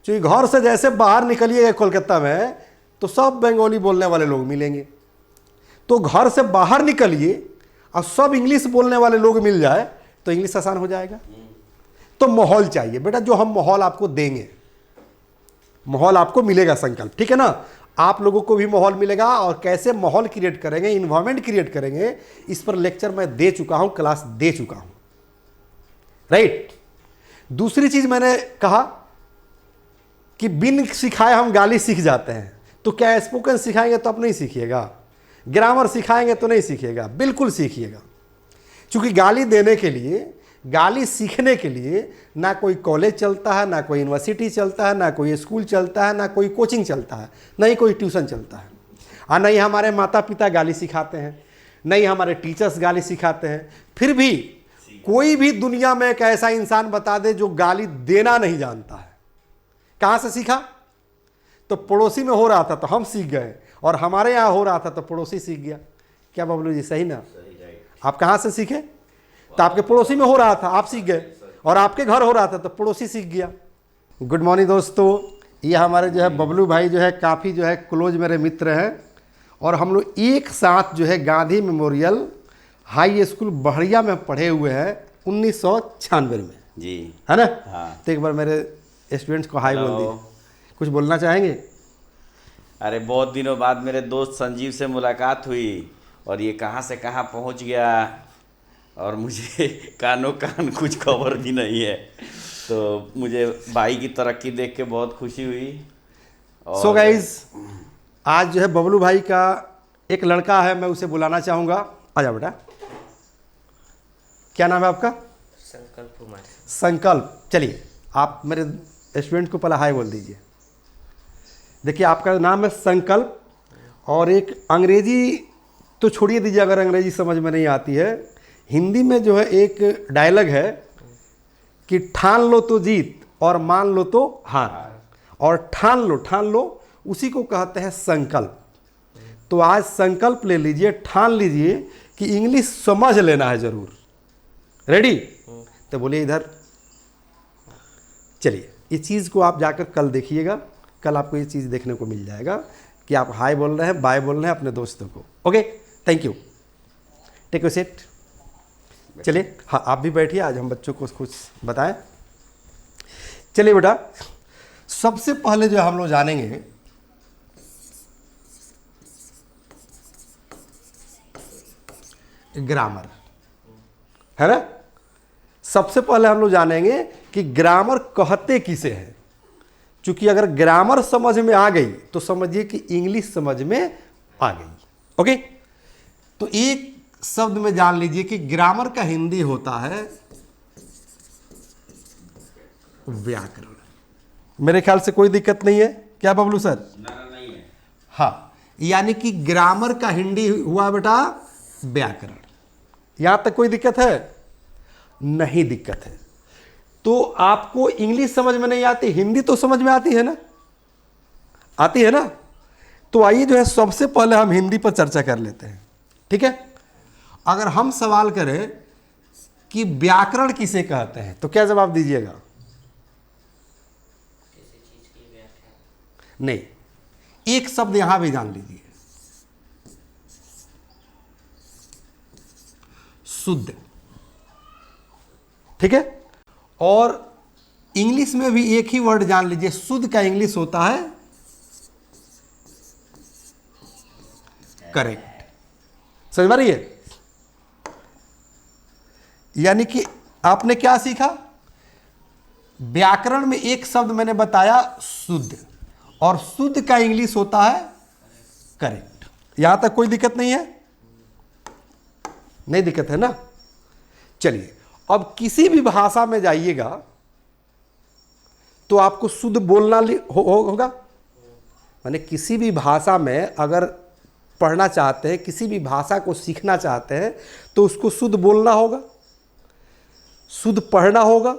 क्योंकि घर से जैसे बाहर निकलिएगा कोलकाता में तो सब बंगाली बोलने वाले लोग मिलेंगे। तो घर से बाहर निकलिए और सब इंग्लिश बोलने वाले लोग मिल जाए तो इंग्लिश आसान हो जाएगा। तो माहौल चाहिए बेटा, जो हम माहौल आपको देंगे, माहौल आपको मिलेगा संकल्प, ठीक है ना। आप लोगों को भी माहौल मिलेगा और कैसे माहौल क्रिएट करेंगे, इन्वायरमेंट क्रिएट करेंगे, इस पर लेक्चर मैं दे चुका हूं, क्लास दे चुका हूं, राइट। दूसरी चीज मैंने कहा कि बिन सिखाए हम गाली सीख जाते हैं। तो क्या स्पोकन सिखाएंगे तो आप नहीं सीखिएगा, ग्रामर सिखाएंगे तो नहीं सीखिएगा, बिल्कुल सीखिएगा। क्योंकि गाली देने के लिए, गाली सीखने के लिए ना कोई कॉलेज चलता है, ना कोई यूनिवर्सिटी चलता है, ना कोई स्कूल चलता है, ना कोई कोचिंग चलता है, ना ही कोई ट्यूशन चलता है, और नहीं हमारे माता पिता गाली सिखाते हैं, नहीं हमारे टीचर्स गाली सिखाते हैं। फिर भी कोई भी दुनिया में एक ऐसा इंसान बता दे जो गाली देना नहीं जानता है। कहाँ से सीखा? तो पड़ोसी में हो रहा था तो हम सीख गए, और हमारे यहाँ हो रहा था तो पड़ोसी सीख गया। क्या बबलू जी, सही ना? आप कहाँ से सीखे? तो आपके पड़ोसी में हो रहा था, आप सीख गए, और आपके घर हो रहा था तो पड़ोसी सीख गया। गुड मॉर्निंग दोस्तों, ये हमारे जो है बबलू भाई जो है काफ़ी जो है क्लोज मेरे मित्र हैं, और हम लोग एक साथ जो है गांधी मेमोरियल हाई स्कूल बढ़िया में पढ़े हुए हैं 1996 में जी, है ना। हाँ। तो एक बार मेरे स्टूडेंट्स को हाई बोल दिए, कुछ बोलना चाहेंगे? अरे बहुत दिनों बाद मेरे दोस्त संजीव से मुलाकात हुई और ये कहाँ से कहाँ पहुँच गया, और मुझे कानों कान कुछ खबर भी नहीं है। तो मुझे भाई की तरक्की देख के बहुत खुशी हुई। सो गाइज, आज जो है बबलू भाई का एक लड़का है, मैं उसे बुलाना चाहूँगा। आ जाओ बेटा, क्या नाम है आपका? संकल्प कुमार। संकल्प। चलिए आप मेरे स्टूडेंट को पहले हाय बोल दीजिए। देखिए आपका नाम है संकल्प, और एक अंग्रेजी तो छोड़िए दीजिए, अगर अंग्रेजी समझ में नहीं आती है, हिंदी में जो है एक डायलॉग है कि ठान लो तो जीत और मान लो तो हार, और ठान लो उसी को कहते हैं संकल्प। तो आज संकल्प ले लीजिए, ठान लीजिए कि इंग्लिश समझ लेना है जरूर। रेडी? तो बोलिए इधर। चलिए, इस चीज़ को आप जाकर कल देखिएगा, कल आपको ये चीज़ देखने को मिल जाएगा कि आप हाय बोल रहे हैं, बाय बोल रहे हैं अपने दोस्तों को। Okay, thank you, take you seat. चलिए, हाँ आप भी बैठिए, आज हम बच्चों को कुछ बताएं। चलिए बेटा, सबसे पहले जो हम लोग जानेंगे ग्रामर, है ना। सबसे पहले हम लोग जानेंगे कि ग्रामर कहते किसे हैं। क्योंकि अगर ग्रामर समझ में आ गई तो समझिए कि इंग्लिश समझ में आ गई। ओके, तो एक शब्द में जान लीजिए कि ग्रामर का हिंदी होता है व्याकरण। मेरे ख्याल से कोई दिक्कत नहीं है, क्या बबलू सर? नहीं है। हाँ, यानी कि ग्रामर का हिंदी हुआ बेटा व्याकरण। यहां तक कोई दिक्कत है? नहीं दिक्कत है। तो आपको इंग्लिश समझ में नहीं आती, हिंदी तो समझ में आती है ना? आती है ना। तो आइए जो है सबसे पहले हम हिंदी पर चर्चा कर लेते हैं, ठीक है। अगर हम सवाल करें कि व्याकरण किसे कहते हैं तो क्या जवाब दीजिएगा? नहीं, एक शब्द यहां भी जान लीजिए, शुद्ध, ठीक है। और इंग्लिश में भी एक ही वर्ड जान लीजिए, शुद्ध का इंग्लिश होता है करेक्ट। समझ में रही है? यानी कि आपने क्या सीखा? व्याकरण में एक शब्द मैंने बताया शुद्ध, और शुद्ध का इंग्लिश होता है करेक्ट। यहां तक कोई दिक्कत नहीं है? नहीं दिक्कत है ना। चलिए, अब किसी भी भाषा में जाइएगा तो आपको शुद्ध बोलना होगा। माने किसी भी भाषा में अगर पढ़ना चाहते हैं, किसी भी भाषा को सीखना चाहते हैं तो उसको शुद्ध बोलना होगा, शुद्ध पढ़ना होगा,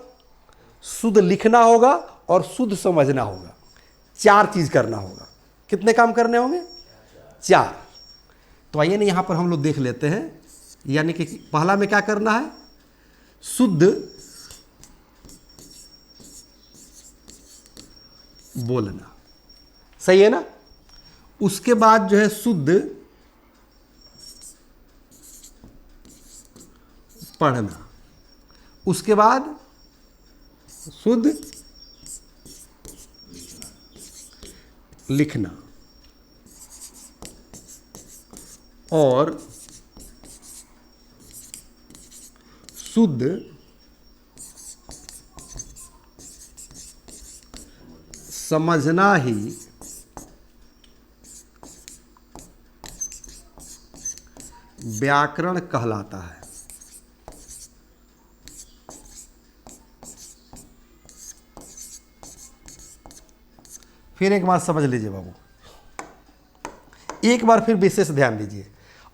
शुद्ध लिखना होगा और शुद्ध समझना होगा। 4 चीज करना होगा। कितने काम करने होंगे? 4। तो आइए ना यहां पर हम लोग देख लेते हैं। यानी कि पहला में क्या करना है? शुद्ध बोलना, सही है ना। उसके बाद जो है शुद्ध पढ़ना, उसके बाद शुद्ध लिखना और शुद्ध समझना ही व्याकरण कहलाता है। फिर एक बात समझ लीजिए बाबू, एक बार फिर विशेष ध्यान दीजिए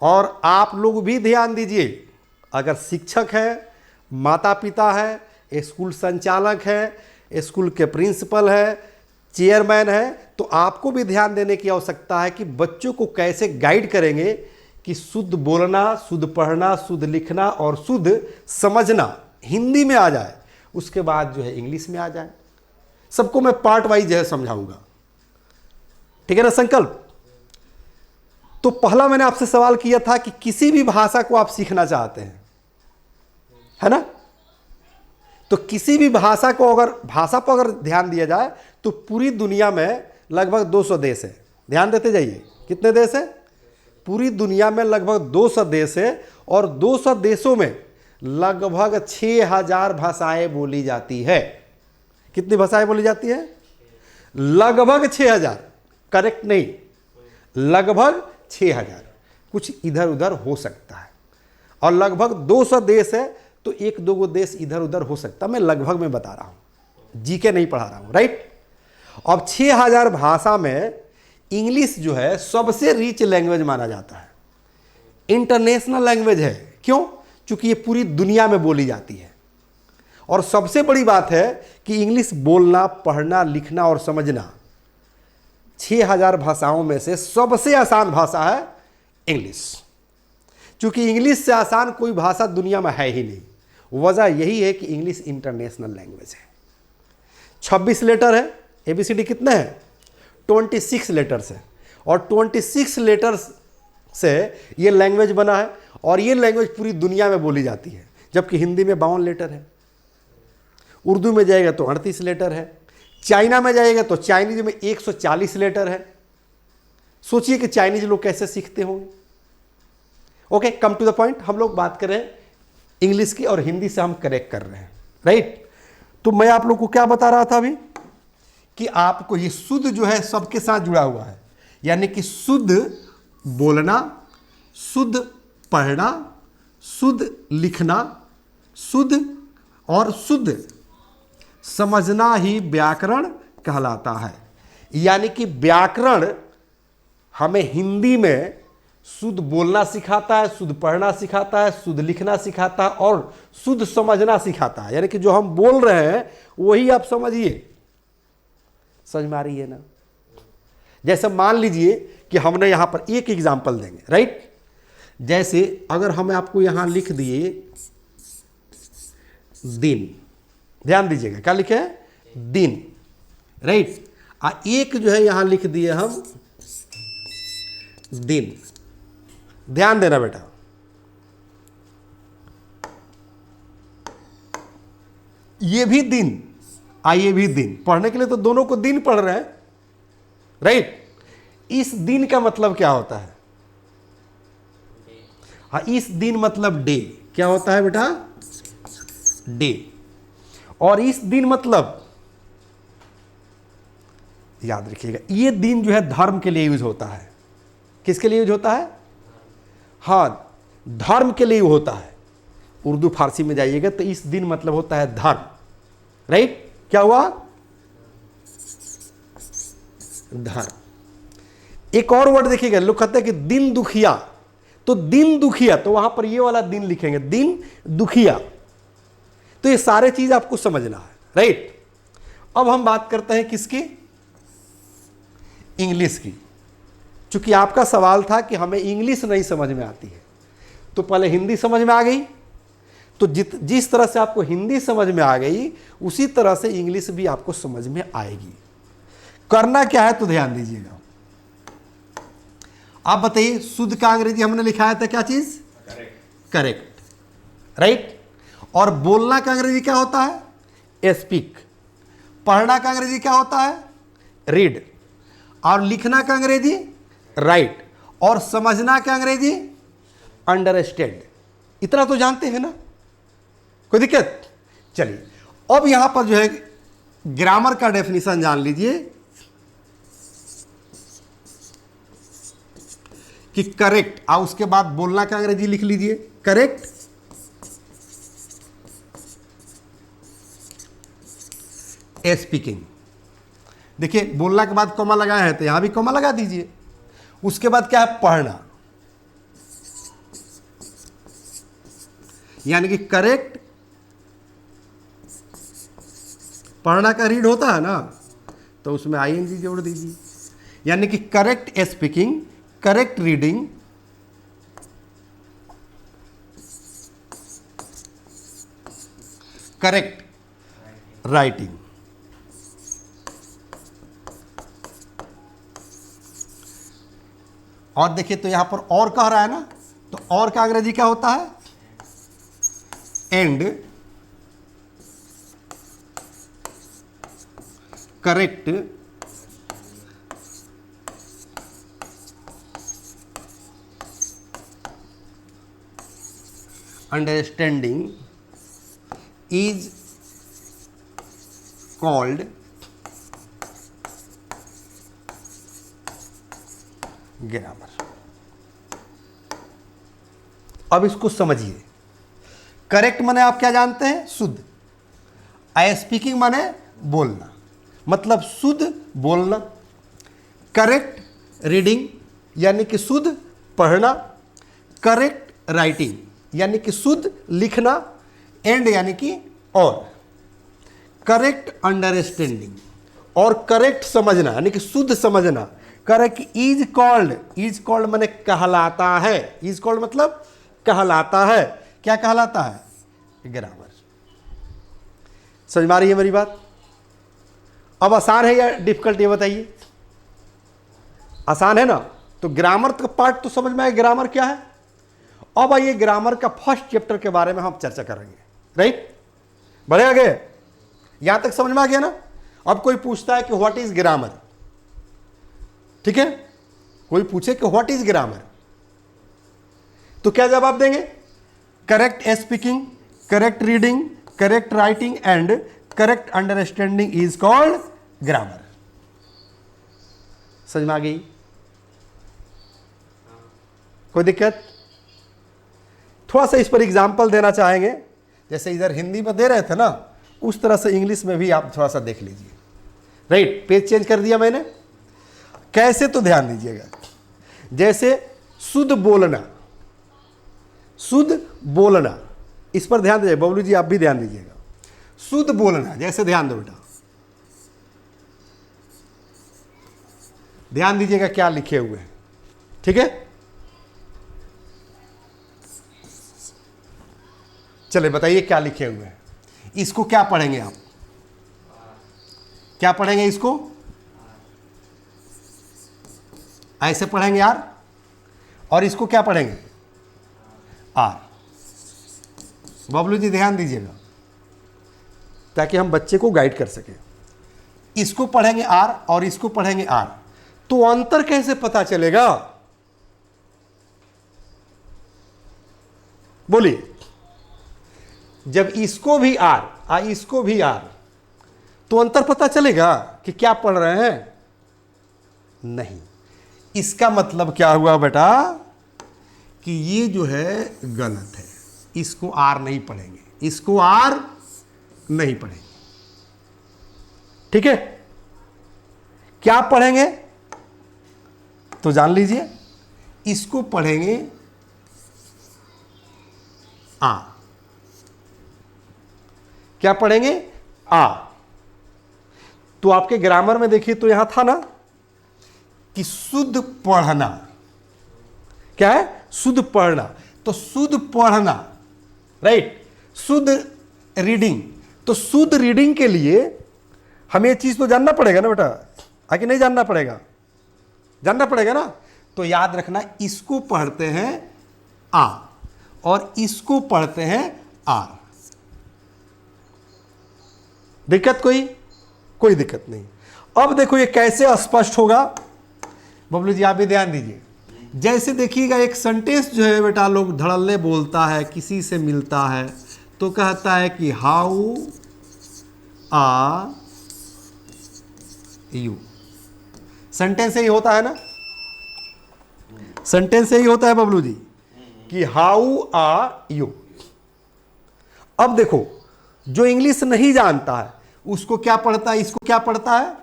और आप लोग भी ध्यान दीजिए। अगर शिक्षक है, माता पिता है, स्कूल संचालक है, स्कूल के प्रिंसिपल है, चेयरमैन है, तो आपको भी ध्यान देने की आवश्यकता है कि बच्चों को कैसे गाइड करेंगे कि शुद्ध बोलना, शुद्ध पढ़ना, शुद्ध लिखना और शुद्ध समझना हिंदी में आ जाए, उसके बाद जो है इंग्लिश में आ जाए। सबको मैं पार्ट वाइज जो है समझाऊंगा, ठीक है ना संकल्प। तो पहला मैंने आपसे सवाल किया था कि किसी भी भाषा को आप सीखना चाहते हैं, है ना, तो किसी भी भाषा को अगर भाषा पर अगर ध्यान दिया जाए तो पूरी दुनिया में लगभग 200 देश है। ध्यान देते जाइए, कितने देश है? पूरी दुनिया में लगभग 200 देश है और 200 देशों में लगभग 6000 भाषाएं बोली जाती है। कितनी भाषाएं बोली जाती है? लगभग 6000, करेक्ट नहीं, लगभग 6000, कुछ इधर उधर हो सकता है। और लगभग 200 देश है तो एक दो गो देश इधर उधर हो सकता है, मैं लगभग में बता रहा हूं, जीके नहीं पढ़ा रहा हूं, राइट। अब 6000 भाषा में इंग्लिश जो है सबसे रिच लैंग्वेज माना जाता है, इंटरनेशनल लैंग्वेज है। क्यों? क्योंकि ये पूरी दुनिया में बोली जाती है। और सबसे बड़ी बात है कि इंग्लिश बोलना, पढ़ना, लिखना और समझना 6000 भाषाओं में से सबसे आसान भाषा है इंग्लिश। क्योंकि इंग्लिश से आसान कोई भाषा दुनिया में है ही नहीं। वजह यही है कि इंग्लिश इंटरनेशनल लैंग्वेज है। 26 लेटर है, एबीसीडी कितने हैं? 26 लेटर्स है और 26 लेटर्स से ये लैंग्वेज बना है और ये लैंग्वेज पूरी दुनिया में बोली जाती है। जबकि हिंदी में 52 लेटर है, उर्दू में जाएगा तो 38 लेटर है, चाइना में जाएगा तो चाइनीज में 140 लेटर है। सोचिए कि चाइनीज लोग कैसे सीखते होंगे। Okay, come to the point, हम लोग बात कर रहे हैं इंग्लिश की और हिंदी से हम करेक्ट कर रहे हैं, राइट। तो मैं आप लोग को क्या बता रहा था अभी कि आपको ये शुद्ध जो है सबके साथ जुड़ा हुआ है, यानी कि शुद्ध बोलना, शुद्ध पढ़ना, शुद्ध लिखना, शुद्ध और शुद्ध समझना ही व्याकरण कहलाता है। यानी कि व्याकरण हमें हिंदी में शुद्ध बोलना सिखाता है, शुद्ध पढ़ना सिखाता है, शुद्ध लिखना सिखाता है और शुद्ध समझना सिखाता है। यानी कि जो हम बोल रहे हैं वही आप समझिए। समझ में आ रही है ना? जैसे मान लीजिए कि हमने यहां पर एक एग्जाम्पल देंगे, राइट। जैसे अगर हमें आपको यहां लिख दिए दिन, ध्यान दीजिएगा क्या लिखे हैं? दिन, राइट। एक जो है यहां लिख दिए हम दिन। ध्यान देना बेटा, ये भी दिन, ये भी दिन। पढ़ने के लिए तो दोनों को दिन पढ़ रहे हैं, राइट। इस दिन का मतलब क्या होता है? इस दिन मतलब डे। क्या होता है बेटा? डे। और इस दिन मतलब, याद रखिएगा, ये दिन जो है धर्म के लिए यूज होता है। किसके लिए यूज होता है? हाँ, धर्म के लिए होता है। उर्दू फारसी में जाइएगा तो इस दिन मतलब होता है धर्म, राइट। क्या हुआ? धर्म। एक और वर्ड देखिएगा, लोग कहते हैं कि दिन दुखिया, तो दिन दुखिया, तो वहां पर ये वाला दिन लिखेंगे, दिन दुखिया। तो ये सारे चीज आपको समझना है, राइट। अब हम बात करते हैं किसकी? इंग्लिश की। चूंकि आपका सवाल था कि हमें इंग्लिश नहीं समझ में आती है, तो पहले हिंदी समझ में आ गई। तो जिस तरह से आपको हिंदी समझ में आ गई उसी तरह से इंग्लिश भी आपको समझ में आएगी। करना क्या है तो ध्यान दीजिएगा। आप बताइए, शुद्ध का अंग्रेजी हमने लिखा है था क्या चीज? Correct, right. और बोलना का अंग्रेजी क्या होता है? स्पीक। पढ़ना का अंग्रेजी क्या होता है? रीड। और लिखना का अंग्रेजी राइट। और समझना का अंग्रेजी अंडरस्टैंड। इतना तो जानते हैं ना, कोई दिक्कत? चलिए अब यहां पर जो है ग्रामर का डेफिनेशन जान लीजिए कि करेक्ट, और उसके बाद बोलना का अंग्रेजी लिख लीजिए करेक्ट, स्पीकिंग। देखिए बोलना के बाद कॉमा लगाया है तो यहां भी कॉमा लगा दीजिए। उसके बाद क्या है? पढ़ना, यानी कि करेक्ट। पढ़ना का रीड होता है ना, तो उसमें आईएनजी जोड़ दीजिए, यानी कि correct speaking, correct reading, correct writing. और देखिए तो यहां पर और कह रहा है ना, तो और का अंग्रेजी क्या होता है? And. Correct understanding is called grammar. अब इसको समझिए। करेक्ट माने आप क्या जानते हैं? शुद्ध। स्पीकिंग माने बोलना, मतलब शुद्ध बोलना। करेक्ट रीडिंग यानी कि शुद्ध पढ़ना। करेक्ट राइटिंग यानी कि शुद्ध लिखना। एंड यानी कि और। करेक्ट अंडरस्टैंडिंग और करेक्ट समझना यानी कि शुद्ध समझना। Correct is called, is called माने कहलाता है। इज कॉल्ड मतलब कहलाता है। क्या कहलाता है? ग्रामर। समझ में आ रही है मेरी बात? अब आसान है या डिफिकल्ट ये बताइए? आसान है ना? तो ग्रामर का पार्ट तो समझ में आया, ग्रामर क्या है। अब आइए ग्रामर का फर्स्ट चैप्टर के बारे में हम चर्चा करेंगे, राइट? बढ़े आगे? यहां तक समझ में आ गया ना? अब कोई पूछता है कि व्हाट इज ग्रामर, ठीक है? कोई पूछे कि व्हाट इज ग्रामर, तो क्या जवाब देंगे? Correct speaking, correct reading, correct writing and correct understanding is called grammar. समझ में आ गई? कोई दिक्कत? थोड़ा सा इस पर एग्जाम्पल देना चाहेंगे, जैसे इधर हिंदी में दे रहे थे ना, उस तरह से इंग्लिश में भी आप थोड़ा सा देख लीजिए, राइट? पेज चेंज कर दिया मैंने। कैसे तो ध्यान दीजिएगा। जैसे शुद्ध बोलना, शुद्ध बोलना, इस पर ध्यान दीजिए। बबलू जी आप भी ध्यान दीजिएगा। शुद्ध बोलना, जैसे ध्यान दो बेटा, ध्यान दीजिएगा क्या लिखे हुए हैं, ठीक है? चले बताइए क्या लिखे हुए हैं। इसको क्या पढ़ेंगे आप? क्या पढ़ेंगे इसको? ऐसे पढ़ेंगे यार। और इसको क्या पढ़ेंगे? आर। बबलू जी ध्यान दीजिएगा ताकि हम बच्चे को गाइड कर सकें। इसको पढ़ेंगे आर और इसको पढ़ेंगे आर, तो अंतर कैसे पता चलेगा? बोलिए। जब इसको भी आर इसको भी आर, तो अंतर पता चलेगा कि क्या पढ़ रहे हैं? नहीं। इसका मतलब क्या हुआ बेटा कि ये जो है गलत है, इसको आर नहीं पढ़ेंगे, इसको आर नहीं पढ़ेंगे, ठीक है? क्या पढ़ेंगे तो जान लीजिए। इसको पढ़ेंगे आ। क्या पढ़ेंगे? आ। तो आपके ग्रामर में देखिए तो यहां था ना कि शुद्ध पढ़ना। क्या है? शुद्ध पढ़ना। तो शुद्ध पढ़ना, राइट? शुद्ध रीडिंग। तो शुद्ध रीडिंग के लिए हमें ये चीज तो जानना पड़ेगा ना बेटा। आगे नहीं जानना पड़ेगा, जानना पड़ेगा ना। तो याद रखना, इसको पढ़ते हैं आ और इसको पढ़ते हैं आर। दिक्कत कोई दिक्कत नहीं। अब देखो ये कैसे स्पष्ट होगा, बबलू जी आप भी ध्यान दीजिए। जैसे देखिएगा एक सेंटेंस जो है बेटा लोग धड़ल्ले बोलता है, किसी से मिलता है तो कहता है कि हाउ आर यू। सेंटेंस यही होता है ना, सेंटेंस यही होता है बबलू जी कि हाउ आर यू। अब देखो जो इंग्लिश नहीं जानता है उसको क्या पढ़ता है, इसको क्या पढ़ता है,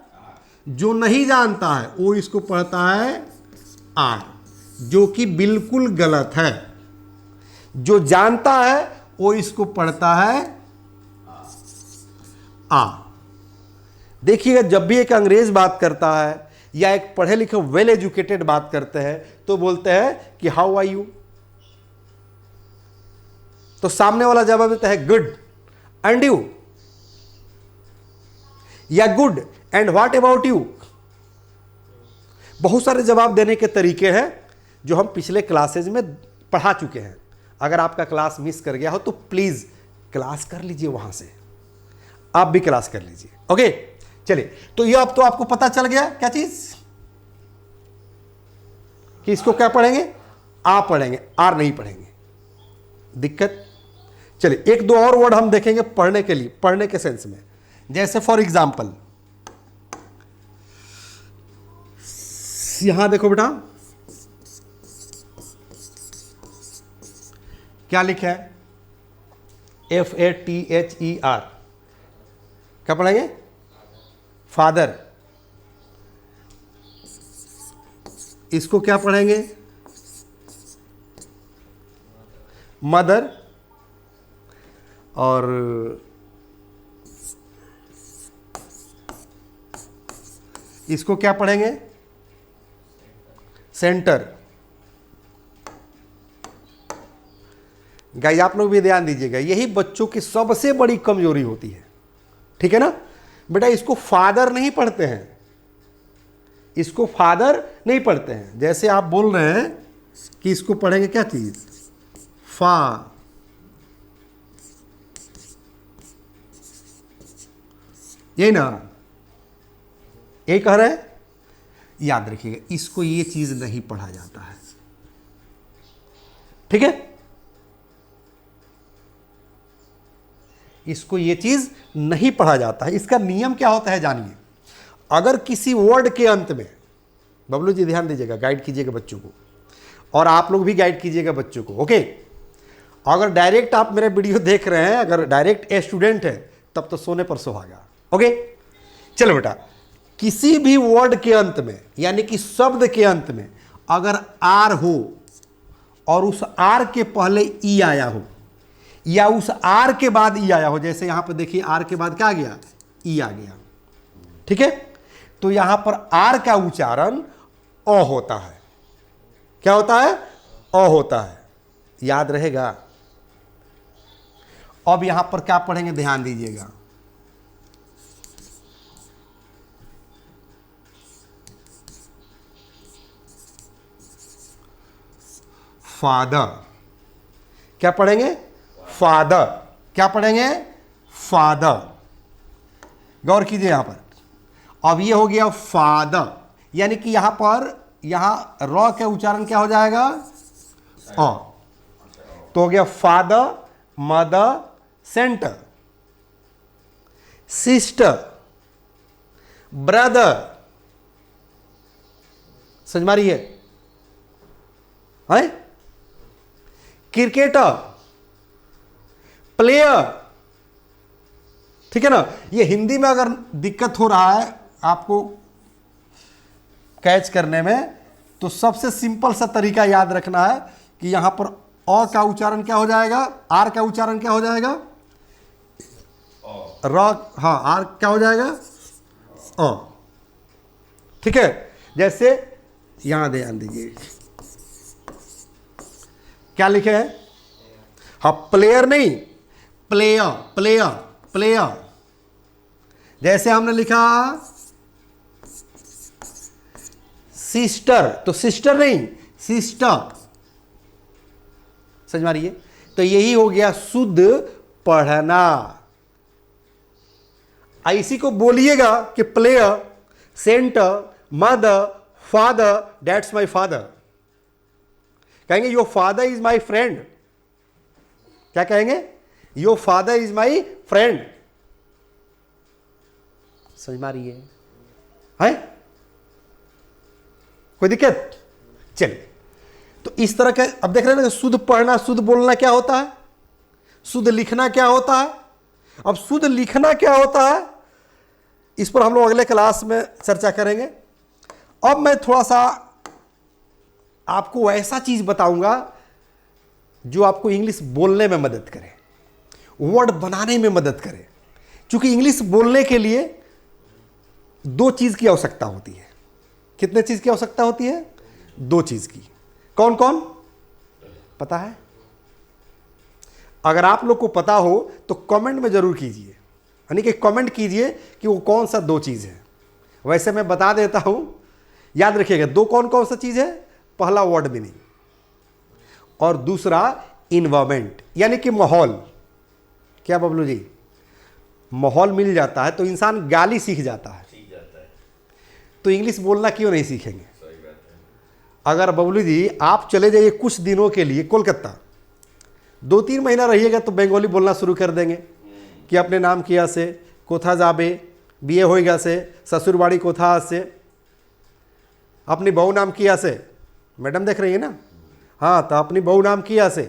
जो नहीं जानता है वो इसको पढ़ता है आर, जो कि बिल्कुल गलत है। जो जानता है वो इसको पढ़ता है आ। देखिएगा जब भी एक अंग्रेज बात करता है या एक पढ़े लिखे वेल एजुकेटेड बात करते हैं तो बोलते हैं कि हाउ आर यू, तो सामने वाला जवाब देता है गुड एंड यू, या good and what about you. बहुत सारे जवाब देने के तरीके हैं जो हम पिछले क्लासेज में पढ़ा चुके हैं। अगर आपका क्लास मिस कर गया हो तो प्लीज क्लास कर लीजिए, वहां से आप भी क्लास कर लीजिए। ओके चलिए, तो ये अब तो आपको पता चल गया क्या चीज, कि इसको क्या पढ़ेंगे, आ पढ़ेंगे, आर नहीं पढ़ेंगे। दिक्कत, चलिए एक दो और वर्ड हम देखेंगे पढ़ने के लिए, पढ़ने के सेंस में। जैसे फॉर एग्जाम्पल यहां देखो बेटा क्या लिखा है, FATHER, क्या पढ़ेंगे, फादर। इसको क्या पढ़ेंगे, मदर। और इसको क्या पढ़ेंगे, सेंटर। गाइस आप लोग भी ध्यान दीजिएगा, यही बच्चों की सबसे बड़ी कमजोरी होती है, ठीक है ना बेटा। इसको फादर नहीं पढ़ते हैं, इसको फादर नहीं पढ़ते हैं। जैसे आप बोल रहे हैं कि इसको पढ़ेंगे क्या चीज, फा, यही ना, यही कह रहे हैं। याद रखिएगा इसको ये चीज नहीं पढ़ा जाता है, ठीक है। इसको ये चीज नहीं पढ़ा जाता है। इसका नियम क्या होता है जानिए। अगर किसी वर्ड के अंत में, बबलू जी ध्यान दीजिएगा, गाइड कीजिएगा बच्चों को, और आप लोग भी गाइड कीजिएगा बच्चों को, ओके। अगर डायरेक्ट आप मेरे वीडियो देख रहे हैं, अगर डायरेक्ट स्टूडेंट है तब तो सोने पर सुहागा, ओके। चलो बेटा, किसी भी वर्ड के अंत में यानी कि शब्द के अंत में अगर आर हो और उस आर के पहले ई आया हो या उस आर के बाद ई आया हो, जैसे यहां पर देखिए आर के बाद क्या आ गया, ई आ गया, ठीक है। तो यहां पर आर का उच्चारण अ होता है। क्या होता है, अ होता है, याद रहेगा। अब यहां पर क्या पढ़ेंगे, ध्यान दीजिएगा। फादर, क्या पढ़ेंगे, फादर। क्या पढ़ेंगे, फादर। गौर कीजिए यहां पर, अब ये हो गया फादर, यानी कि यहां पर यहां र का उच्चारण क्या हो जाएगा, अ। तो हो गया father, mother, centre, sister, brother. समझ मारी है, क्रिकेटर, प्लेयर, ठीक है ना। ये हिंदी में अगर दिक्कत हो रहा है आपको कैच करने में, तो सबसे सिंपल सा तरीका याद रखना है कि यहां पर अ का उच्चारण क्या हो जाएगा, आर का उच्चारण क्या हो जाएगा, र, हाँ आर क्या हो जाएगा, अ, ठीक है। जैसे यहां ध्यान दीजिए क्या लिखे हैं, हाँ प्लेयर नहीं, प्लेयर, प्लेयर, प्लेयर। जैसे हमने लिखा सिस्टर, तो सिस्टर नहीं, सिस्टर। समझ मारिए, तो यही हो गया शुद्ध पढ़ना। इसी को बोलिएगा कि player, centre, mother, father, that's my father. कहेंगे your father is my friend. क्या कहेंगे? Your father is my friend. समझ मारिए, है कोई दिक्कत? चलिए, तो इस तरह का अब देख रहे हैं ना, शुद्ध पढ़ना, शुद्ध बोलना क्या होता है, शुद्ध लिखना क्या होता है। अब शुद्ध लिखना क्या होता है, इस पर हम लोग अगले क्लास में चर्चा करेंगे। अब मैं थोड़ा सा आपको ऐसा चीज बताऊंगा जो आपको इंग्लिश बोलने में मदद करे, वर्ड बनाने में मदद करे। क्योंकि इंग्लिश बोलने के लिए दो चीज की आवश्यकता होती है। कितने चीज की आवश्यकता होती है? दो चीज की। कौन कौन पता है? अगर आप लोग को पता हो तो कमेंट में जरूर कीजिए, यानी कि कमेंट कीजिए कि वो कौन सा दो चीज है। वैसे मैं बता देता हूं, याद रखिएगा, दो कौन कौन सा चीज है। पहला वर्ड मीनिंग और दूसरा इन्वायरमेंट, यानी कि माहौल। क्या बबलू जी? माहौल मिल जाता है तो इंसान गाली सीख जाता है, तो इंग्लिश बोलना क्यों नहीं सीखेंगे? अगर बबलू जी आप चले जाइए कुछ दिनों के लिए कोलकाता, 2-3 महीना रहिएगा तो बंगाली बोलना शुरू कर देंगे कि अपने नाम किया से, कोथा जाबे, बिये होएगा से, ससुरबाड़ी कोथा से, अपनी बहू नाम किया से। मैडम देख रही है ना? हाँ, तो अपनी बहू नाम किया से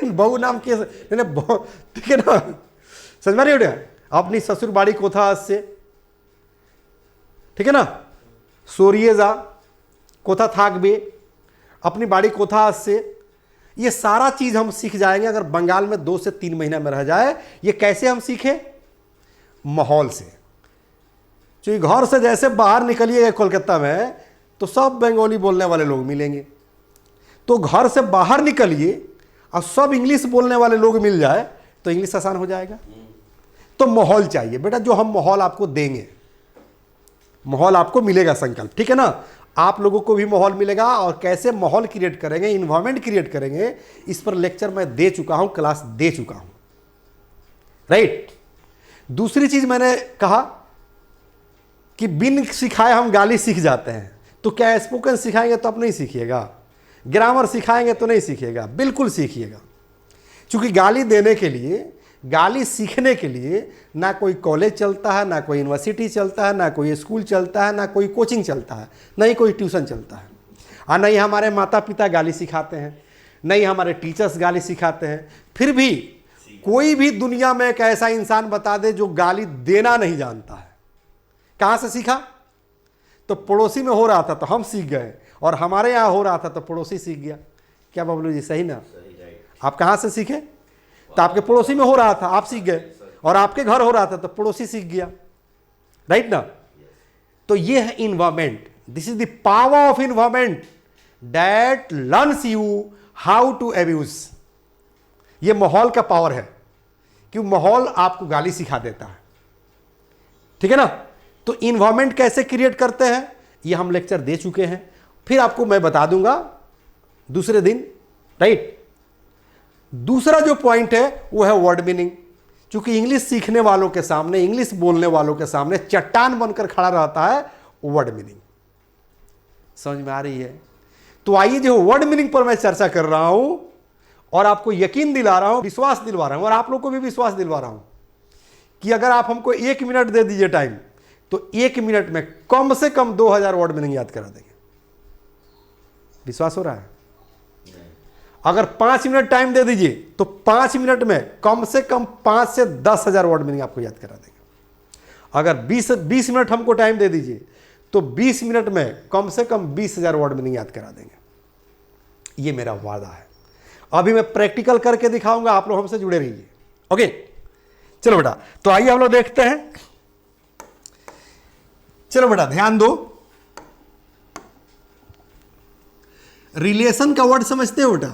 बहू नाम किया से, नहीं, ठीक है ना? समझ में नहीं उठा? अपनी ससुरबाड़ी कोथा से, ठीक है ना? सोरिए जा कोथा थाक बे, अपनी बाड़ी कोथा से। ये सारा चीज हम सीख जाएंगे अगर बंगाल में 2 से 3 महीना में रह जाए। ये कैसे हम सीखे? माहौल से। क्योंकि घर से जैसे बाहर निकलिएगा कोलकाता में तो सब बंगाली बोलने वाले लोग मिलेंगे। तो घर से बाहर निकलिए और सब इंग्लिश बोलने वाले लोग मिल जाए तो इंग्लिश आसान हो जाएगा। तो माहौल चाहिए बेटा, जो हम माहौल आपको देंगे, माहौल आपको मिलेगा, संकल्प, ठीक है ना? आप लोगों को भी माहौल मिलेगा। और कैसे माहौल क्रिएट करेंगे, इन्वायरमेंट क्रिएट करेंगे, इस पर लेक्चर मैं दे चुका हूं, क्लास दे चुका हूं, राइट? दूसरी चीज मैंने कहा कि बिन सिखाए हम गाली सीख जाते हैं। तो क्या स्पोकन सिखाएंगे तो आप नहीं सीखिएगा, ग्रामर सिखाएंगे तो नहीं सीखिएगा, बिल्कुल सीखिएगा। क्योंकि गाली देने के लिए, गाली सीखने के लिए ना कोई कॉलेज चलता है, ना कोई यूनिवर्सिटी चलता है, ना कोई स्कूल चलता है, ना कोई कोचिंग चलता है, ना ही कोई ट्यूशन चलता है, और नहीं हमारे माता पिता गाली सिखाते हैं, नहीं हमारे टीचर्स गाली सिखाते हैं। फिर भी कोई भी दुनिया में एक ऐसा इंसान बता दे जो गाली देना नहीं जानता है। कहाँ से सीखा? तो पड़ोसी में हो रहा था तो हम सीख गए, और हमारे यहाँ हो रहा था तो पड़ोसी सीख गया। क्या बबलू जी, सही ना? आप कहाँ से सीखे? तो आपके पड़ोसी में हो रहा था, आप सीख गए, और आपके घर हो रहा था तो पड़ोसी सीख गया, राइट ना? तो ये है environment. This is the power of environment that learns you how to abuse. ये माहौल का पावर है कि माहौल आपको गाली सिखा देता है, ठीक है ना? तो इन्वायरमेंट कैसे क्रिएट करते हैं ये हम लेक्चर दे चुके हैं, फिर आपको मैं बता दूंगा दूसरे दिन, राइट? दूसरा जो पॉइंट है वो है वर्ड मीनिंग। क्योंकि इंग्लिश सीखने वालों के सामने, इंग्लिश बोलने वालों के सामने चट्टान बनकर खड़ा रहता है वर्ड मीनिंग। समझ में आ रही है? तो आइए, जो वर्ड मीनिंग पर मैं चर्चा कर रहा हूं और आपको यकीन दिला रहा हूं, विश्वास दिलवा रहा हूं, और आप लोग को भी विश्वास दिलवा रहा हूं कि अगर आप हमको 1 मिनट दे दीजिए टाइम, तो 1 मिनट में कम से कम 2000 वर्ड मीनिंग याद करा देंगे। विश्वास हो रहा है? अगर 5 मिनट टाइम दे दीजिए तो 5 मिनट में कम से कम 5 से 10,000 वर्ड मीनिंग आपको याद करा देंगे। अगर 20 मिनट हमको टाइम दे दीजिए तो 20 मिनट में कम से कम 20,000 वर्ड मीनिंग याद करा देंगे। ये मेरा वादा है। अभी मैं प्रैक्टिकल करके दिखाऊंगा, आप लोग हमसे जुड़े रहिए, ओके? चलो बेटा, तो आइए हम लोग देखते हैं। चलो बेटा ध्यान दो, रिलेशन का वर्ड समझते हो बेटा?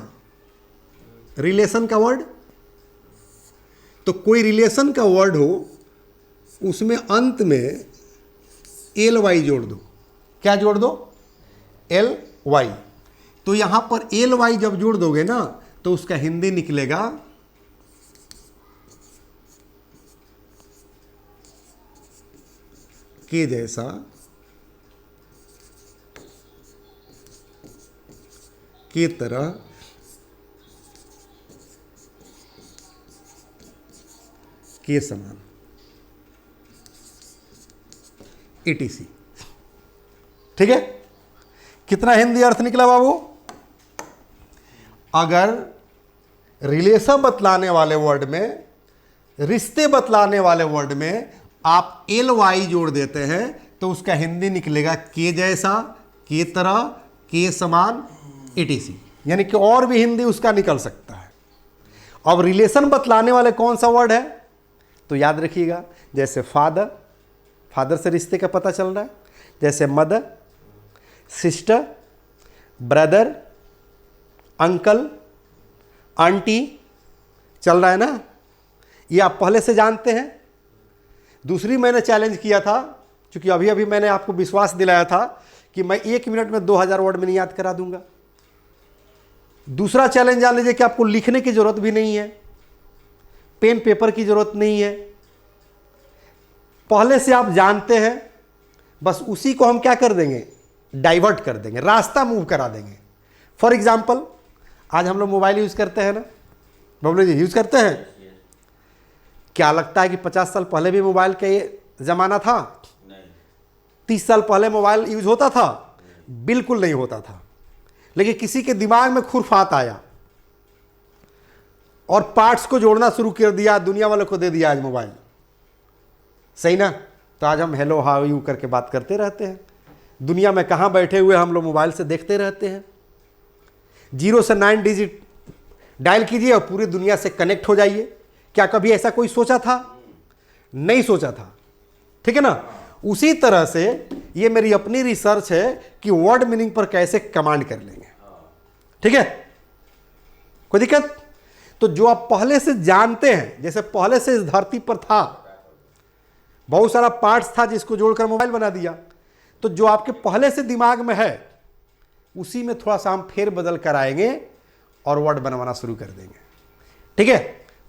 रिलेशन का वर्ड, तो कोई रिलेशन का वर्ड हो उसमें अंत में एल वाई जोड़ दो। क्या जोड़ दो, एल वाई। तो यहां पर एल वाई जब जोड़ दोगे ना तो उसका हिंदी निकलेगा के जैसा के तरह के समान, ETC। ठीक है, कितना हिंदी अर्थ निकला बाबू? अगर रिलेशन बतलाने वाले वर्ड में, रिश्ते बतलाने वाले वर्ड में आप एल वाई जोड़ देते हैं तो उसका हिंदी निकलेगा के जैसा, के तरह, के समान, ETC। यानी कि और भी हिंदी उसका निकल सकता है। अब रिलेशन बतलाने वाले कौन सा वर्ड है तो याद रखिएगा, जैसे फादर, फादर से रिश्ते का पता चल रहा है, जैसे mother, sister, brother, uncle, aunty, चल रहा है ना, ये आप पहले से जानते हैं। दूसरी मैंने चैलेंज किया था, क्योंकि अभी अभी मैंने आपको विश्वास दिलाया था कि मैं 1 मिनट में 2000 वर्ड में नहीं याद करा दूंगा। दूसरा चैलेंज जान लीजिए कि आपको लिखने की जरूरत भी नहीं है, पेन पेपर की जरूरत नहीं है, पहले से आप जानते हैं, बस उसी को हम क्या कर देंगे, डाइवर्ट कर देंगे, रास्ता मूव करा देंगे। फॉर एग्जाम्पल, आज हम लोग मोबाइल यूज करते हैं ना, बबलू जी यूज करते हैं। क्या लगता है कि 50 साल पहले भी मोबाइल का ये जमाना था? नहीं। 30 साल पहले मोबाइल यूज होता था? बिल्कुल नहीं होता था। लेकिन किसी के दिमाग में खुरफात आया और पार्ट्स को जोड़ना शुरू कर दिया, दुनिया वालों को दे दिया आज मोबाइल, सही ना? तो आज हम हेलो हाउ यू करके बात करते रहते हैं। दुनिया में कहाँ बैठे हुए हम लोग मोबाइल से देखते रहते हैं। 0 से 9 डिजिट डायल कीजिए और पूरी दुनिया से कनेक्ट हो जाइए। क्या कभी ऐसा कोई सोचा था? नहीं सोचा था, ठीक है ना? उसी तरह से ये मेरी अपनी रिसर्च है कि वर्ड मीनिंग पर कैसे कमांड कर लेंगे, ठीक है? कोई दिक्कत? तो जो आप पहले से जानते हैं, जैसे पहले से इस धरती पर था, बहुत सारा पार्ट्स था जिसको जोड़कर मोबाइल बना दिया, तो जो आपके पहले से दिमाग में है उसी में थोड़ा सा हम फेर बदल कर आएंगे और वर्ड बनवाना शुरू कर देंगे, ठीक है?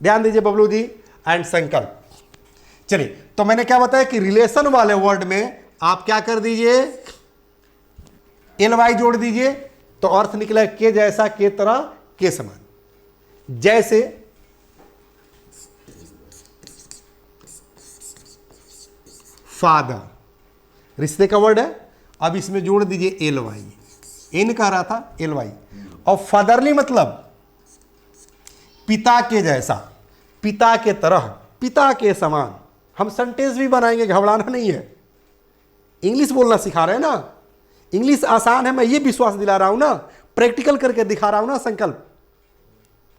ध्यान दीजिए बबलू जी एंड संकल्प। चलिए, तो मैंने क्या बताया कि रिलेशन वाले वर्ड में आप क्या कर दीजिए, एल वाई जोड़ दीजिए, तो अर्थ निकला के जैसा, के तरह, के समान। जैसे फादर रिश्ते का वर्ड है, अब इसमें जोड़ दीजिए एल वाई, इन कह रहा था एल वाई। और फादरली मतलब पिता के जैसा, पिता के तरह, पिता के समान। हम सेंटेंस भी बनाएंगे, घबराना नहीं है। इंग्लिश बोलना सिखा रहे हैं ना, इंग्लिश आसान है, मैं ये विश्वास दिला रहा हूं ना, प्रैक्टिकल करके दिखा रहा हूं ना संकल्प,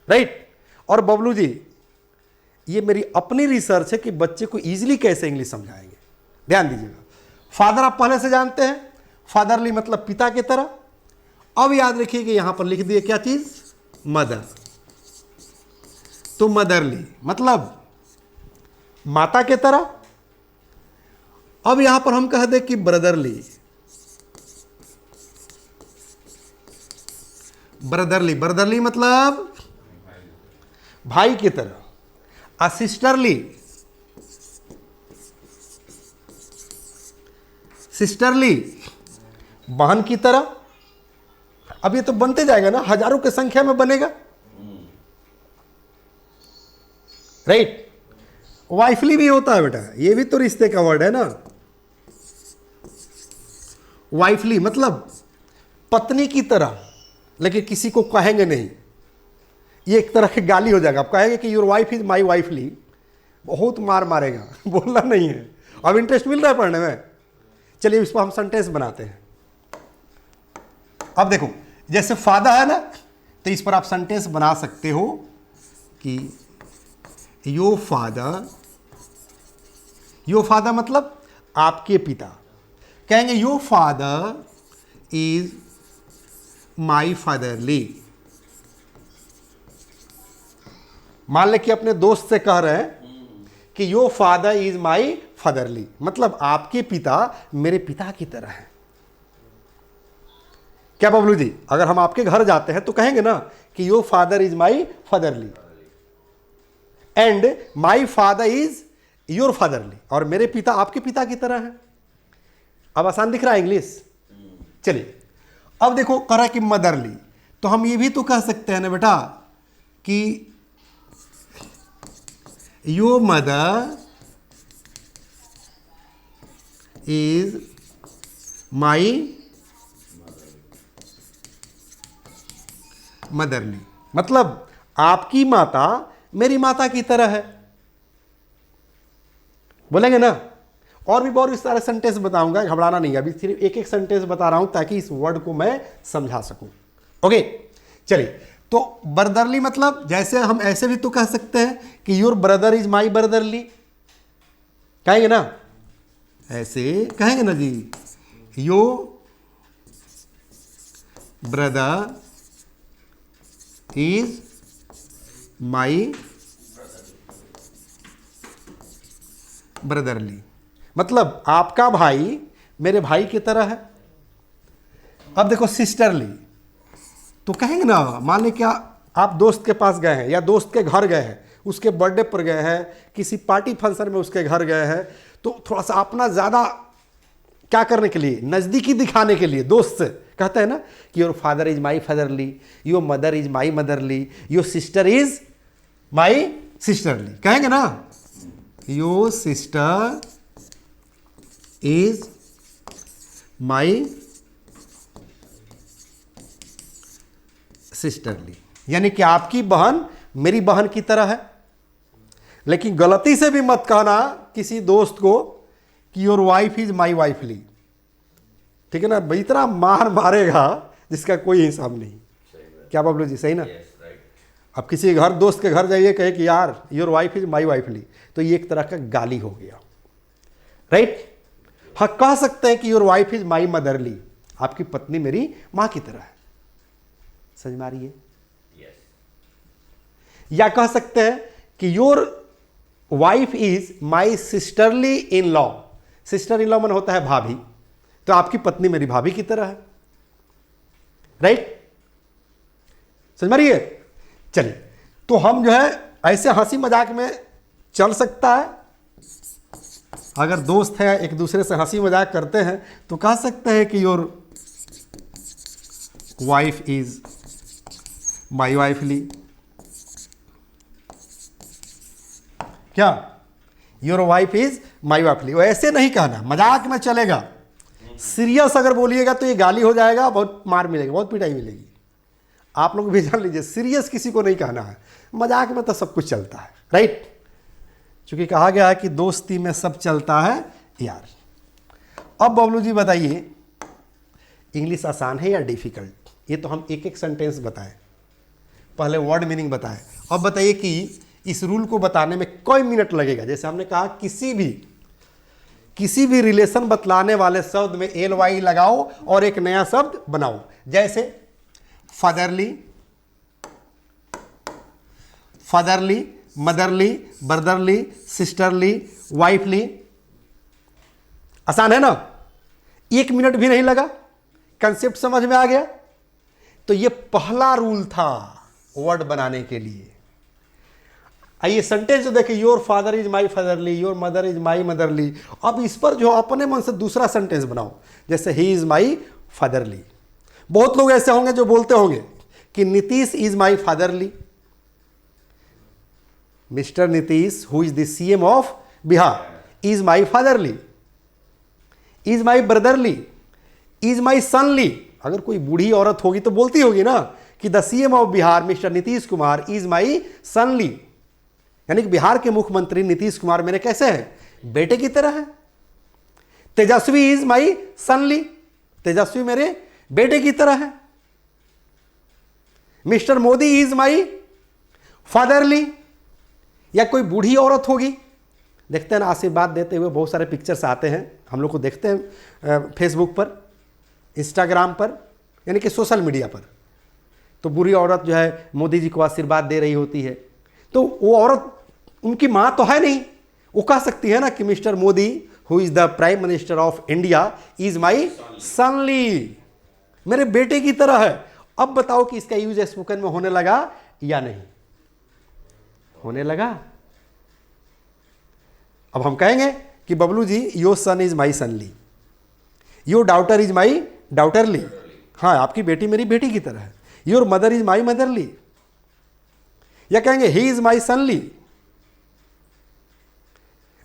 राइट? और बबलू जी ये मेरी अपनी रिसर्च है कि बच्चे को इजीली कैसे इंग्लिश समझाएंगे। ध्यान दीजिएगा, फादर आप पहले से जानते हैं, फादरली मतलब पिता की तरह। अब याद रखिए कि यहां पर लिख दिए क्या चीज, मदर। तो मदरली मतलब माता के तरह। अब यहां पर हम कह दे कि ब्रदरली, ब्रदरली, ब्रदरली मतलब भाई की तरह। सिस्टरली, सिस्टरली बहन की तरह। अब ये तो बनते जाएगा ना, हजारों की संख्या में बनेगा, राइट? वाइफली भी होता है बेटा, ये भी तो रिश्ते का वर्ड है ना। वाइफली मतलब पत्नी की तरह, लेकिन किसी को कहेंगे नहीं, ये एक तरह की गाली हो जाएगा। आप कहेंगे कि योर वाइफ इज माई वाइफली, बहुत मार मारेगा, बोलना नहीं है। अब इंटरेस्ट मिल रहा है पढ़ने में? चलिए इस पर हम सेंटेंस बनाते हैं। अब देखो, जैसे फादर है ना, तो इस पर आप सेंटेंस बना सकते हो कि यो फादर, यो फादर मतलब आपके पिता। कहेंगे यो फादर इज माई फादरली। मान ले कि अपने दोस्त से कह रहे हैं कि यो फादर इज माई फादरली, मतलब आपके पिता मेरे पिता की तरह है। क्या बबलू जी, अगर हम आपके घर जाते हैं तो कहेंगे ना कि your father is my fatherly and my father is your fatherly, और मेरे पिता आपके पिता की तरह है। अब आसान दिख रहा है इंग्लिश। चलिए अब देखो, करा कि मदरली, तो हम ये भी तो कह सकते हैं ना बेटा कि your mother is my motherly, मतलब आपकी माता मेरी माता की तरह है, बोलेंगे ना। और भी बहुत सारे सेंटेंस बताऊंगा, घबराना नहीं, अभी सिर्फ एक एक सेंटेंस बता रहा हूं ताकि इस वर्ड को मैं समझा सकूं। ओके चलिए, तो ब्रदरली मतलब जैसे हम ऐसे भी तो कह सकते हैं कि your brother is my brotherly, कहेंगे ना, ऐसे कहेंगे ना जी, your brother is my brotherly, मतलब आपका भाई मेरे भाई की तरह है। अब देखो सिस्टरली, तो कहेंगे ना, मान ली क्या आप दोस्त के पास गए हैं या दोस्त के घर गए हैं, उसके बर्थडे पर गए हैं, किसी पार्टी फंक्शन में उसके घर गए हैं, तो थोड़ा सा अपना ज़्यादा क्या करने के लिए, नज़दीकी दिखाने के लिए दोस्त से कहते हैं ना कि your father is my fatherly, your mother is my motherly, your sister is my sisterly, कहेंगे ना, your sister is my sisterly, यानी कि आपकी बहन मेरी बहन की तरह है। लेकिन गलती से भी मत कहना किसी दोस्त को कि योर वाइफ इज माई वाइफली, ठीक है ना, इतना मार मारेगा जिसका कोई हिसाब नहीं। क्या बबलू जी, सही ना? अब किसी घर दोस्त के घर जाइए, कहे कि यार योर वाइफ इज माई वाइफली, तो ये एक तरह का गाली हो गया, राइट। हाँ, कह सकते हैं कि your wife is my motherly, आपकी पत्नी मेरी मां की तरह है, समझ में आ रही है? या कह सकते हैं कि your wife is my sisterly in law, sister in law मन होता है भाभी, तो आपकी पत्नी मेरी भाभी की तरह है, राइट, समझ में आ रही है? चलिए, तो हम जो है ऐसे हंसी मजाक में चल सकता है, अगर दोस्त है एक दूसरे से हंसी मजाक करते हैं तो कह सकते हैं कि योर वाइफ इज माई वाइफली, क्या योर वाइफ इज माई वाइफली, ऐसे नहीं कहना, मजाक में चलेगा। सीरियस अगर बोलिएगा तो ये गाली हो जाएगा, बहुत मार मिलेगी, बहुत पिटाई मिलेगी। आप लोग भी जान लीजिए, सीरियस किसी को नहीं कहना है, मजाक में तो सब कुछ चलता है, राइट। क्योंकि कहा गया है कि दोस्ती में सब चलता है यार। अब बबलू जी बताइए, इंग्लिश आसान है या डिफिकल्ट? ये तो हम एक एक सेंटेंस बताएं, पहले वर्ड मीनिंग बताएं। अब बताइए कि इस रूल को बताने में कोई मिनट लगेगा। जैसे हमने कहा किसी भी रिलेशन बतलाने वाले शब्द में एल वाई लगाओ और एक नया शब्द बनाओ। जैसे fatherly, fatherly, motherly, brotherly, sisterly, wifely, आसान है ना? एक मिनट भी नहीं लगा, कंसेप्ट समझ में आ गया। तो ये पहला रूल था वर्ड बनाने के लिए। आइए सेंटेंस जो देखिए, your father is my fatherly, your mother is my motherly. अब इस पर जो अपने मन से दूसरा सेंटेंस बनाओ, जैसे ही इज माई फादरली। बहुत लोग ऐसे होंगे जो बोलते होंगे कि Nitish is my fatherly, mister Nitish who is the CM of Bihar is my fatherly, is my brotherly, is my sonly. अगर कोई बूढ़ी औरत होगी तो बोलती होगी ना कि the CM of Bihar mister Nitish Kumar is my sonly, यानी कि बिहार के मुख्यमंत्री नीतीश कुमार मेरे कैसे हैं? बेटे की तरह है। तेजस्वी इज माई सनली, तेजस्वी मेरे बेटे की तरह है। Mister Modi is my fatherly. या कोई बूढ़ी औरत होगी, देखते हैं ना आशीर्वाद देते हुए बहुत सारे पिक्चर्स आते हैं, हम लोग को देखते हैं फेसबुक पर, इंस्टाग्राम पर, यानी कि सोशल मीडिया पर। तो बूढ़ी औरत जो है मोदी जी को आशीर्वाद दे रही होती है, तो वो औरत उनकी मां तो है नहीं, वो कह सकती है ना कि mister Modi who is the prime minister of India is my sonly, मेरे बेटे की तरह है। अब बताओ कि इसका यूज स्पोकन में होने लगा या नहीं? होने लगा। अब हम कहेंगे कि Bablu ji, your son is my sonly, your daughter is my daughterly. हाँ, आपकी बेटी मेरी बेटी की तरह है। Your mother is my motherly, या कहेंगे ही इज माई सनली।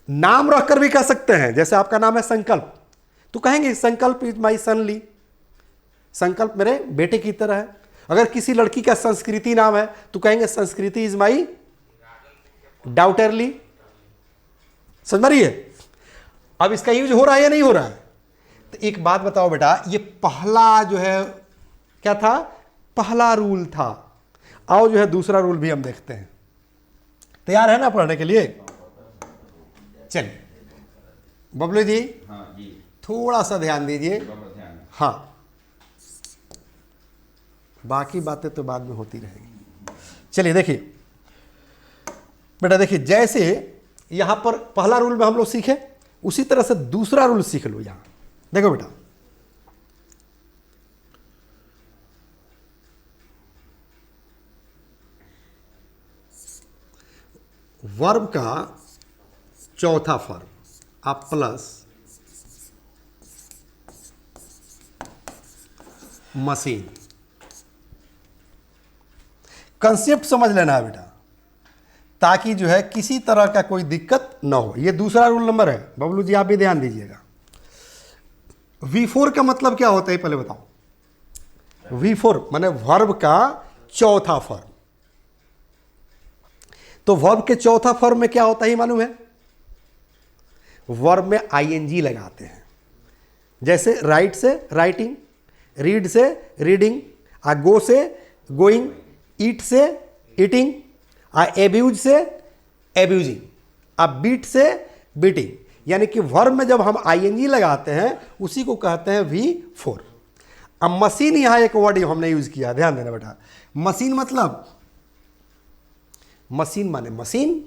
नाम रखकर भी कह सकते हैं, जैसे आपका नाम है संकल्प, तो कहेंगे संकल्प इज माई सनली, संकल्प मेरे बेटे की तरह है। अगर किसी लड़की का संस्कृति नाम है तो कहेंगे संस्कृति इज माई डाउटरली। समझ रही है? अब इसका यूज हो रहा है या नहीं हो रहा है? तो एक बात बताओ बेटा, ये पहला जो है क्या था? पहला रूल था। आओ जो है दूसरा रूल भी हम देखते हैं। तैयार है ना पढ़ने के लिए? चलिए बबलू जी, हाँ जी, थोड़ा सा ध्यान दीजिए। हाँ, बाकी बातें तो बाद में होती रहेगी। चलिए देखिए बेटा, देखिए जैसे यहां पर पहला रूल में हम लोग सीखे, उसी तरह से दूसरा रूल सीख लो। यहां देखो बेटा, वर्ब का चौथा फॉर्म आप प्लस मशीन। कंसेप्ट समझ लेना है बेटा, ताकि जो है किसी तरह का कोई दिक्कत ना हो। ये दूसरा रूल नंबर है। बबलू जी आप भी ध्यान दीजिएगा। V4 का मतलब क्या होता है पहले बताओ। V4 माने वर्ब का चौथा फॉर्म। तो वर्ब के चौथा फॉर्म में क्या होता है मालूम है? वर्ब में ing लगाते हैं। जैसे राइट से राइटिंग, रीड से रीडिंग, गो से गोइंग, ईट से ईटिंग, एब्यूज से एब्यूजिंग, बीट से बीटिंग। यानी कि वर्ब में जब हम ing लगाते हैं उसी को कहते हैं V4। अब मशीन, यहां एक वर्ड हमने यूज किया, ध्यान देना बेटा। मशीन मतलब, मशीन माने मशीन,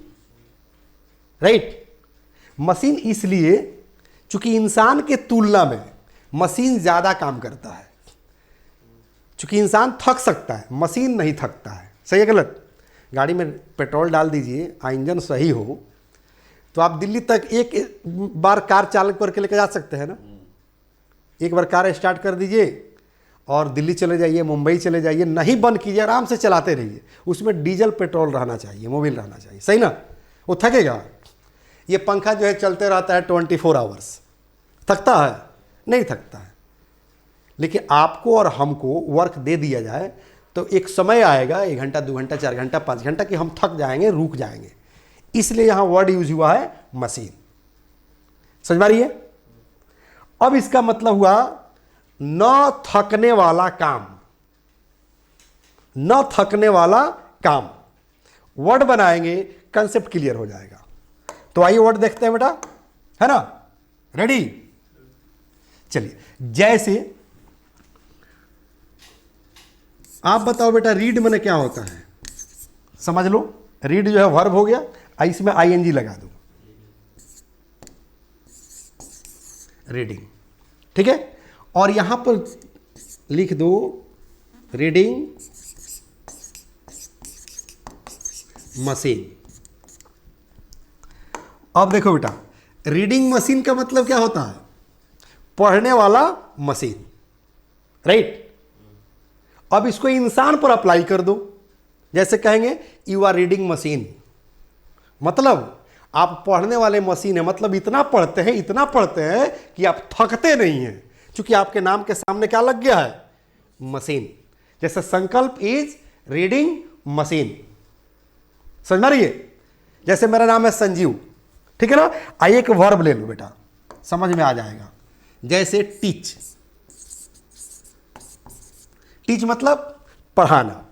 राइट। मशीन इसलिए चूंकि इंसान के तुलना में मशीन ज्यादा काम करता है। चूंकि इंसान थक सकता है, मशीन नहीं थकता है। सही है गलत? गाड़ी में पेट्रोल डाल दीजिए, इंजन सही हो तो आप दिल्ली तक एक बार कार चालक करके लेकर जा सकते हैं ना। एक बार कार स्टार्ट कर दीजिए और दिल्ली चले जाइए, मुंबई चले जाइए, नहीं बंद कीजिए, आराम से चलाते रहिए। उसमें डीजल पेट्रोल रहना चाहिए, मोबिल रहना चाहिए, सही ना? वो थकेगा। ये पंखा जो है चलते रहता है 24 आवर्स, थकता है? नहीं थकता है। लेकिन आपको और हमको वर्क दे दिया जाए तो एक समय आएगा, 1 घंटा 2 घंटा 4 घंटा 5 घंटा, कि हम थक जाएंगे, रुक जाएंगे। इसलिए यहां वर्ड यूज हुआ है मशीन। समझ में आ रही है? अब इसका मतलब हुआ न थकने वाला काम, न थकने वाला काम। वर्ड बनाएंगे, कंसेप्ट क्लियर हो जाएगा। तो आइए वर्ड देखते हैं बेटा, है ना? रेडी? चलिए, जैसे आप बताओ बेटा, रीड माने क्या होता है? समझ लो, रीड जो है वर्ब हो गया, इसमें ing लगा दो, रीडिंग। ठीक है? और यहां पर लिख दो रीडिंग मशीन। अब देखो बेटा, रीडिंग मशीन का मतलब क्या होता है? पढ़ने वाला मशीन, राइट। अब इसको इंसान पर अप्लाई कर दो। जैसे कहेंगे यू आर रीडिंग मशीन, मतलब आप पढ़ने वाले मशीन है। मतलब इतना पढ़ते हैं, इतना पढ़ते हैं कि आप थकते नहीं हैं, क्योंकि आपके नाम के सामने क्या लग गया है? मशीन। जैसे संकल्प इज रीडिंग मशीन। समझ में रही है? जैसे मेरा नाम है संजीव, ठीक है ना? आइए एक वर्ब ले लो बेटा, समझ में आ जाएगा। जैसे टीच, टीच मतलब पढ़ाना,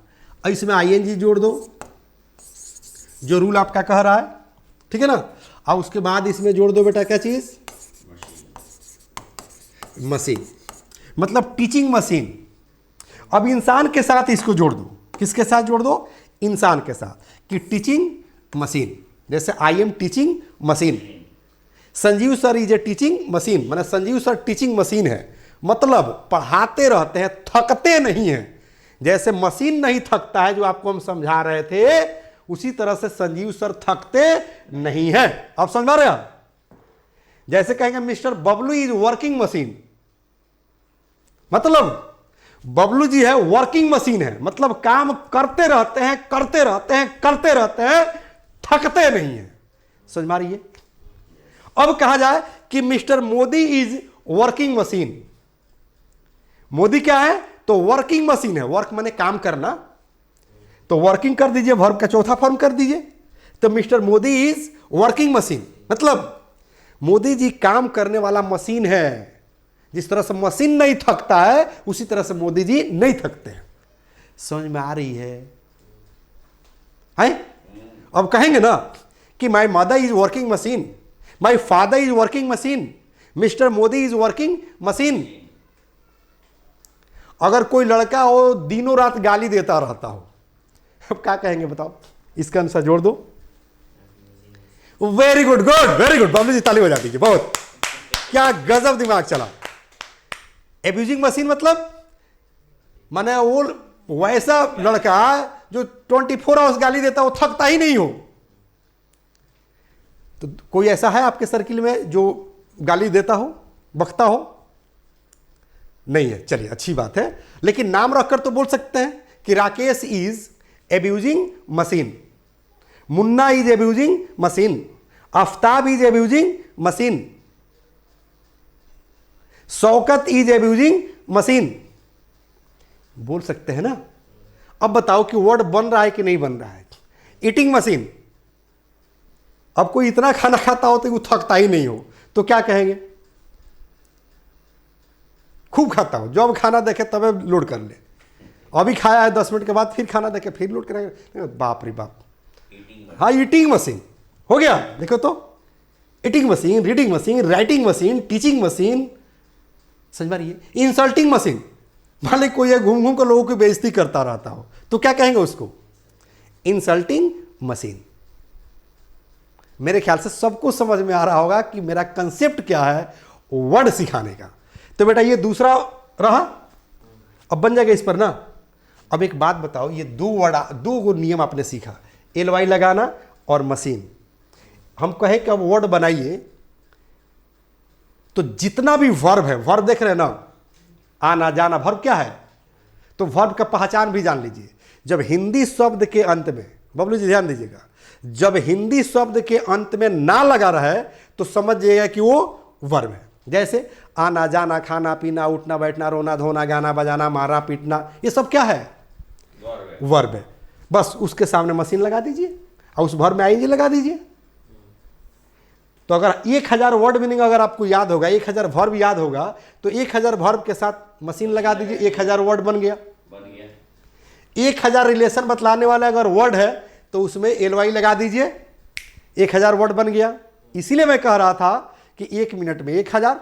और इसमें ing जोड़ दो, जो रूल आपका कह रहा है, ठीक है ना? और उसके बाद इसमें जोड़ दो बेटा क्या चीज? मशीन, मतलब टीचिंग मशीन। अब इंसान के साथ इसको जोड़ दो। किसके साथ जोड़ दो? इंसान के साथ, कि टीचिंग मशीन। जैसे I am teaching machine, Sanjeev sir is a teaching machine, माने संजीव सर टीचिंग मशीन है। मतलब पढ़ाते रहते हैं, थकते नहीं हैं। जैसे मशीन नहीं थकता है, जो आपको हम समझा रहे थे, उसी तरह से संजीव सर थकते नहीं हैं। आप समझ रहे हैं? जैसे कहेंगे mister Bablu is working machine, मतलब बबलू जी है वर्किंग मशीन है, मतलब काम करते रहते हैं, करते रहते हैं, करते रहते हैं, थकते नहीं हैं। समझ में आ रही है? अब कहा जाए कि mister Modi is working machine. Modi क्या है? तो वर्किंग मशीन है। वर्क माने काम करना, तो वर्किंग कर दीजिए, वर्ब का चौथा फॉर्म कर दीजिए, तो mister Modi is working machine, मतलब मोदी जी काम करने वाला मशीन है। जिस तरह से मशीन नहीं थकता है, उसी तरह से मोदी जी नहीं थकते हैं। समझ में आ रही है? अब कहेंगे ना कि my mother is working machine, my father is working machine, mister Modi is working machine. अगर कोई लड़का हो दिनों रात गाली देता रहता हो, अब क्या कहेंगे बताओ? इसका अनुसार जोड़ दो। Very good, good, very good, Bablu ji ताली हो जाती है। बहुत, क्या गजब दिमाग चला। एब्यूजिंग मशीन मतलब माने वो वैसा लड़का जो 24 आवर्स गाली देता हो, थकता ही नहीं हो। तो कोई ऐसा है आपके सर्किल में जो गाली देता हो, बकता हो? नहीं है, चलिए अच्छी बात है। लेकिन नाम रखकर तो बोल सकते हैं कि Rakesh is abusing machine, Munna is abusing machine, Aftab is abusing machine, Shaukat is abusing machine, बोल सकते हैं ना। अब बताओ कि वर्ड बन रहा है कि नहीं बन रहा है? ईटिंग मशीन, अब कोई इतना खाना खाता हो तो वो थकता ही नहीं हो, तो क्या कहेंगे? खूब खाता हो, जब खाना देखे तब लोड कर ले। अभी खाया है, 10 मिनट के बाद फिर खाना देखे फिर लोड करेंगे, बाप रे बाप। हाँ, ईटिंग मशीन हो गया। देखो तो, eating machine, reading machine, writing machine, teaching machine. समझ में रही है? इंसल्टिंग मशीन, मान ली कोई घूम घूम कर लोगों की बेइज्जती करता रहता हो, तो क्या कहेंगे उसको? Insulting machine. मेरे ख्याल से सबको समझ में आ रहा होगा कि मेरा कंसेप्ट क्या है वर्ड सिखाने का। तो बेटा ये दूसरा रहा, अब बन जाएगा इस पर ना। अब एक बात बताओ, ये दो नियम आपने सीखा, एलवाई लगाना और मशीन। हम कहें कि अब वर्ड बनाइए, तो जितना भी वर्ब है, वर्ब देख रहे हैं ना, आना जाना, वर्ब क्या है? तो वर्ब का पहचान भी जान लीजिए। जब हिंदी शब्द के अंत में, बबलू जी ध्यान दीजिएगा, जब हिंदी शब्द के अंत में ना लगा रहे तो समझिएगा कि वो वर्ब है। जैसे आना जाना, खाना पीना, उठना बैठना, रोना धोना, गाना बजाना, मारा पीटना, ये सब क्या है? वर्ब है। बस उसके सामने मशीन लगा दीजिए और उस वर्ब में आईएनजी लगा दीजिए। तो अगर 1000 वर्ड मीनिंग अगर आपको याद होगा, 1000 वर्ब याद होगा, तो 1000 वर्ब के साथ मशीन लगा दीजिए, 1000 वर्ड बन गया। 1000 रिलेशन बतलाने वाला अगर वर्ड है तो उसमें एलवाई लगा दीजिए, 1000 वर्ड बन गया। इसीलिए मैं कह रहा था कि 1 मिनट में 1000,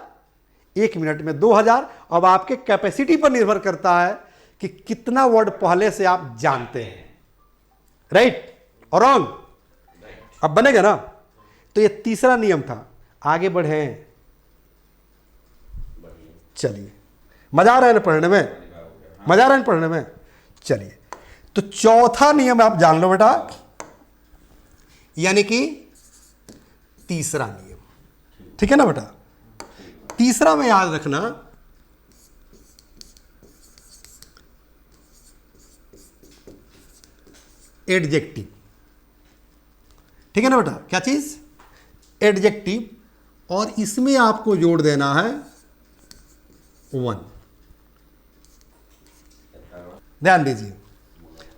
1 मिनट में 2000। अब आपके कैपेसिटी पर निर्भर करता है कि कितना वर्ड पहले से आप जानते हैं। राइट और रॉन्ग? अब बनेगा ना। तो ये तीसरा नियम था। आगे बढ़े, चलिए। मजा आ रहा है ना पढ़ने में? मजा आ रहा है ना पढ़ने में? चलिए, तो चौथा नियम आप जान लो बेटा, यानी कि तीसरा नियम। ठीक है ना बेटा? तीसरा में याद रखना, एडजेक्टिव। ठीक है ना बेटा? क्या चीज? एडजेक्टिव। और इसमें आपको जोड़ देना है 1। ध्यान दीजिए,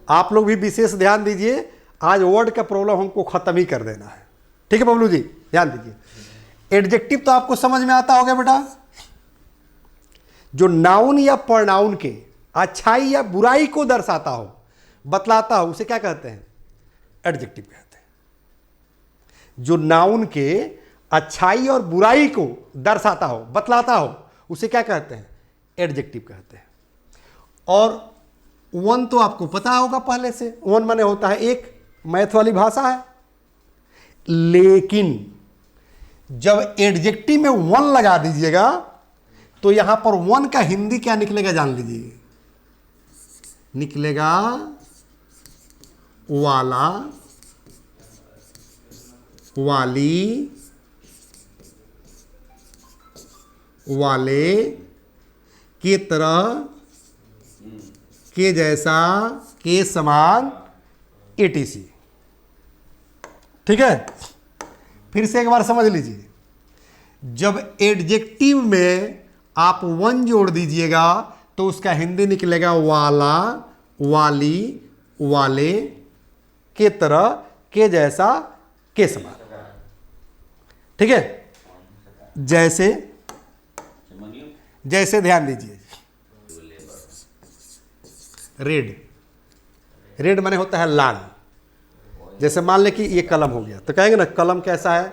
आप लोग भी विशेष ध्यान दीजिए। आज वर्ड का प्रॉब्लम हमको खत्म ही कर देना है। ठीक है बबलू जी? ध्यान दीजिए। एडजेक्टिव तो आपको समझ में आता होगा बेटा, जो नाउन या प्रनाउन के अच्छाई या बुराई को दर्शाता हो, बतलाता हो, उसे क्या कहते हैं? एडजेक्टिव कहते हैं। जो नाउन के अच्छाई और बुराई को दर्शाता हो, बतलाता हो, उसे क्या कहते हैं? एडजेक्टिव कहते हैं। और 1 तो आपको पता होगा पहले से, 1 माने होता है एक, मैथ वाली भाषा है। लेकिन जब एडजेक्टिव में 1 लगा दीजिएगा तो यहां पर वन का हिंदी क्या निकलेगा जान लीजिए, निकलेगा वाला, वाली, वाले, के तरह, के जैसा, के समान, etc। ठीक है, फिर से एक बार समझ लीजिए, जब एडजेक्टिव में आप वन जोड़ दीजिएगा तो उसका हिंदी निकलेगा वाला, वाली, वाले, के तरह, के जैसा, के समान। ठीक है, जैसे, जैसे ध्यान दीजिए, रेड, रेड माने होता है लाल। जैसे मान ले कि ये कलम हो गया तो कहेंगे ना कलम कैसा है,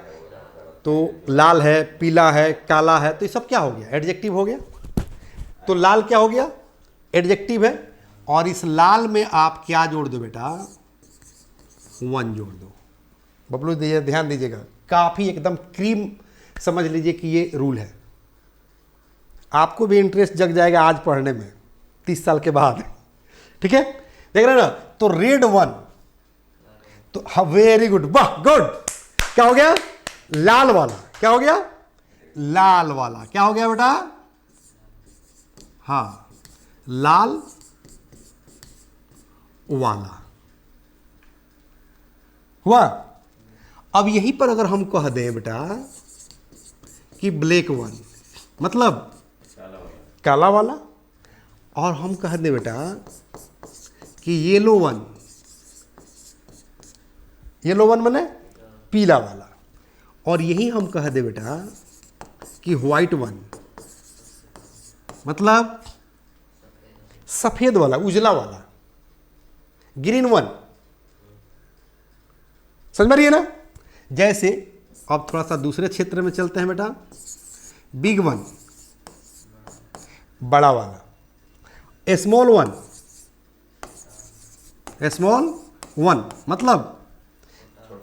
तो लाल है, पीला है, काला है, तो ये सब क्या हो गया, एडजेक्टिव हो गया। तो लाल क्या हो गया, एडजेक्टिव है, और इस लाल में आप क्या जोड़ दो बेटा, वन जोड़ दो। बबलू दीजिए, ध्यान दीजिएगा, काफ़ी एकदम क्रीम समझ लीजिए कि ये रूल है। आपको भी इंटरेस्ट जग जाएगा आज पढ़ने में 30 साल के बाद। ठीक है, देख रहे हैं ना, तो रेड वन, तो वेरी गुड, वाह गुड, क्या हो गया, लाल वाला, क्या हो गया, लाल वाला, क्या हो गया बेटा, हाँ, लाल वाला हुआ। अब यहीं पर अगर हम कह दें बेटा कि ब्लैक वन मतलब काला वाला, और हम कह दें बेटा कि येलो वन, येलो वन माने पीला वाला, और यही हम कह दे बेटा कि व्हाइट वन मतलब सफेद वाला, उजला वाला, ग्रीन वन, समझ में रही है ना। जैसे अब थोड़ा सा दूसरे क्षेत्र में चलते हैं बेटा, बिग वन बड़ा वाला, स्मॉल वन, स्मॉल वन मतलब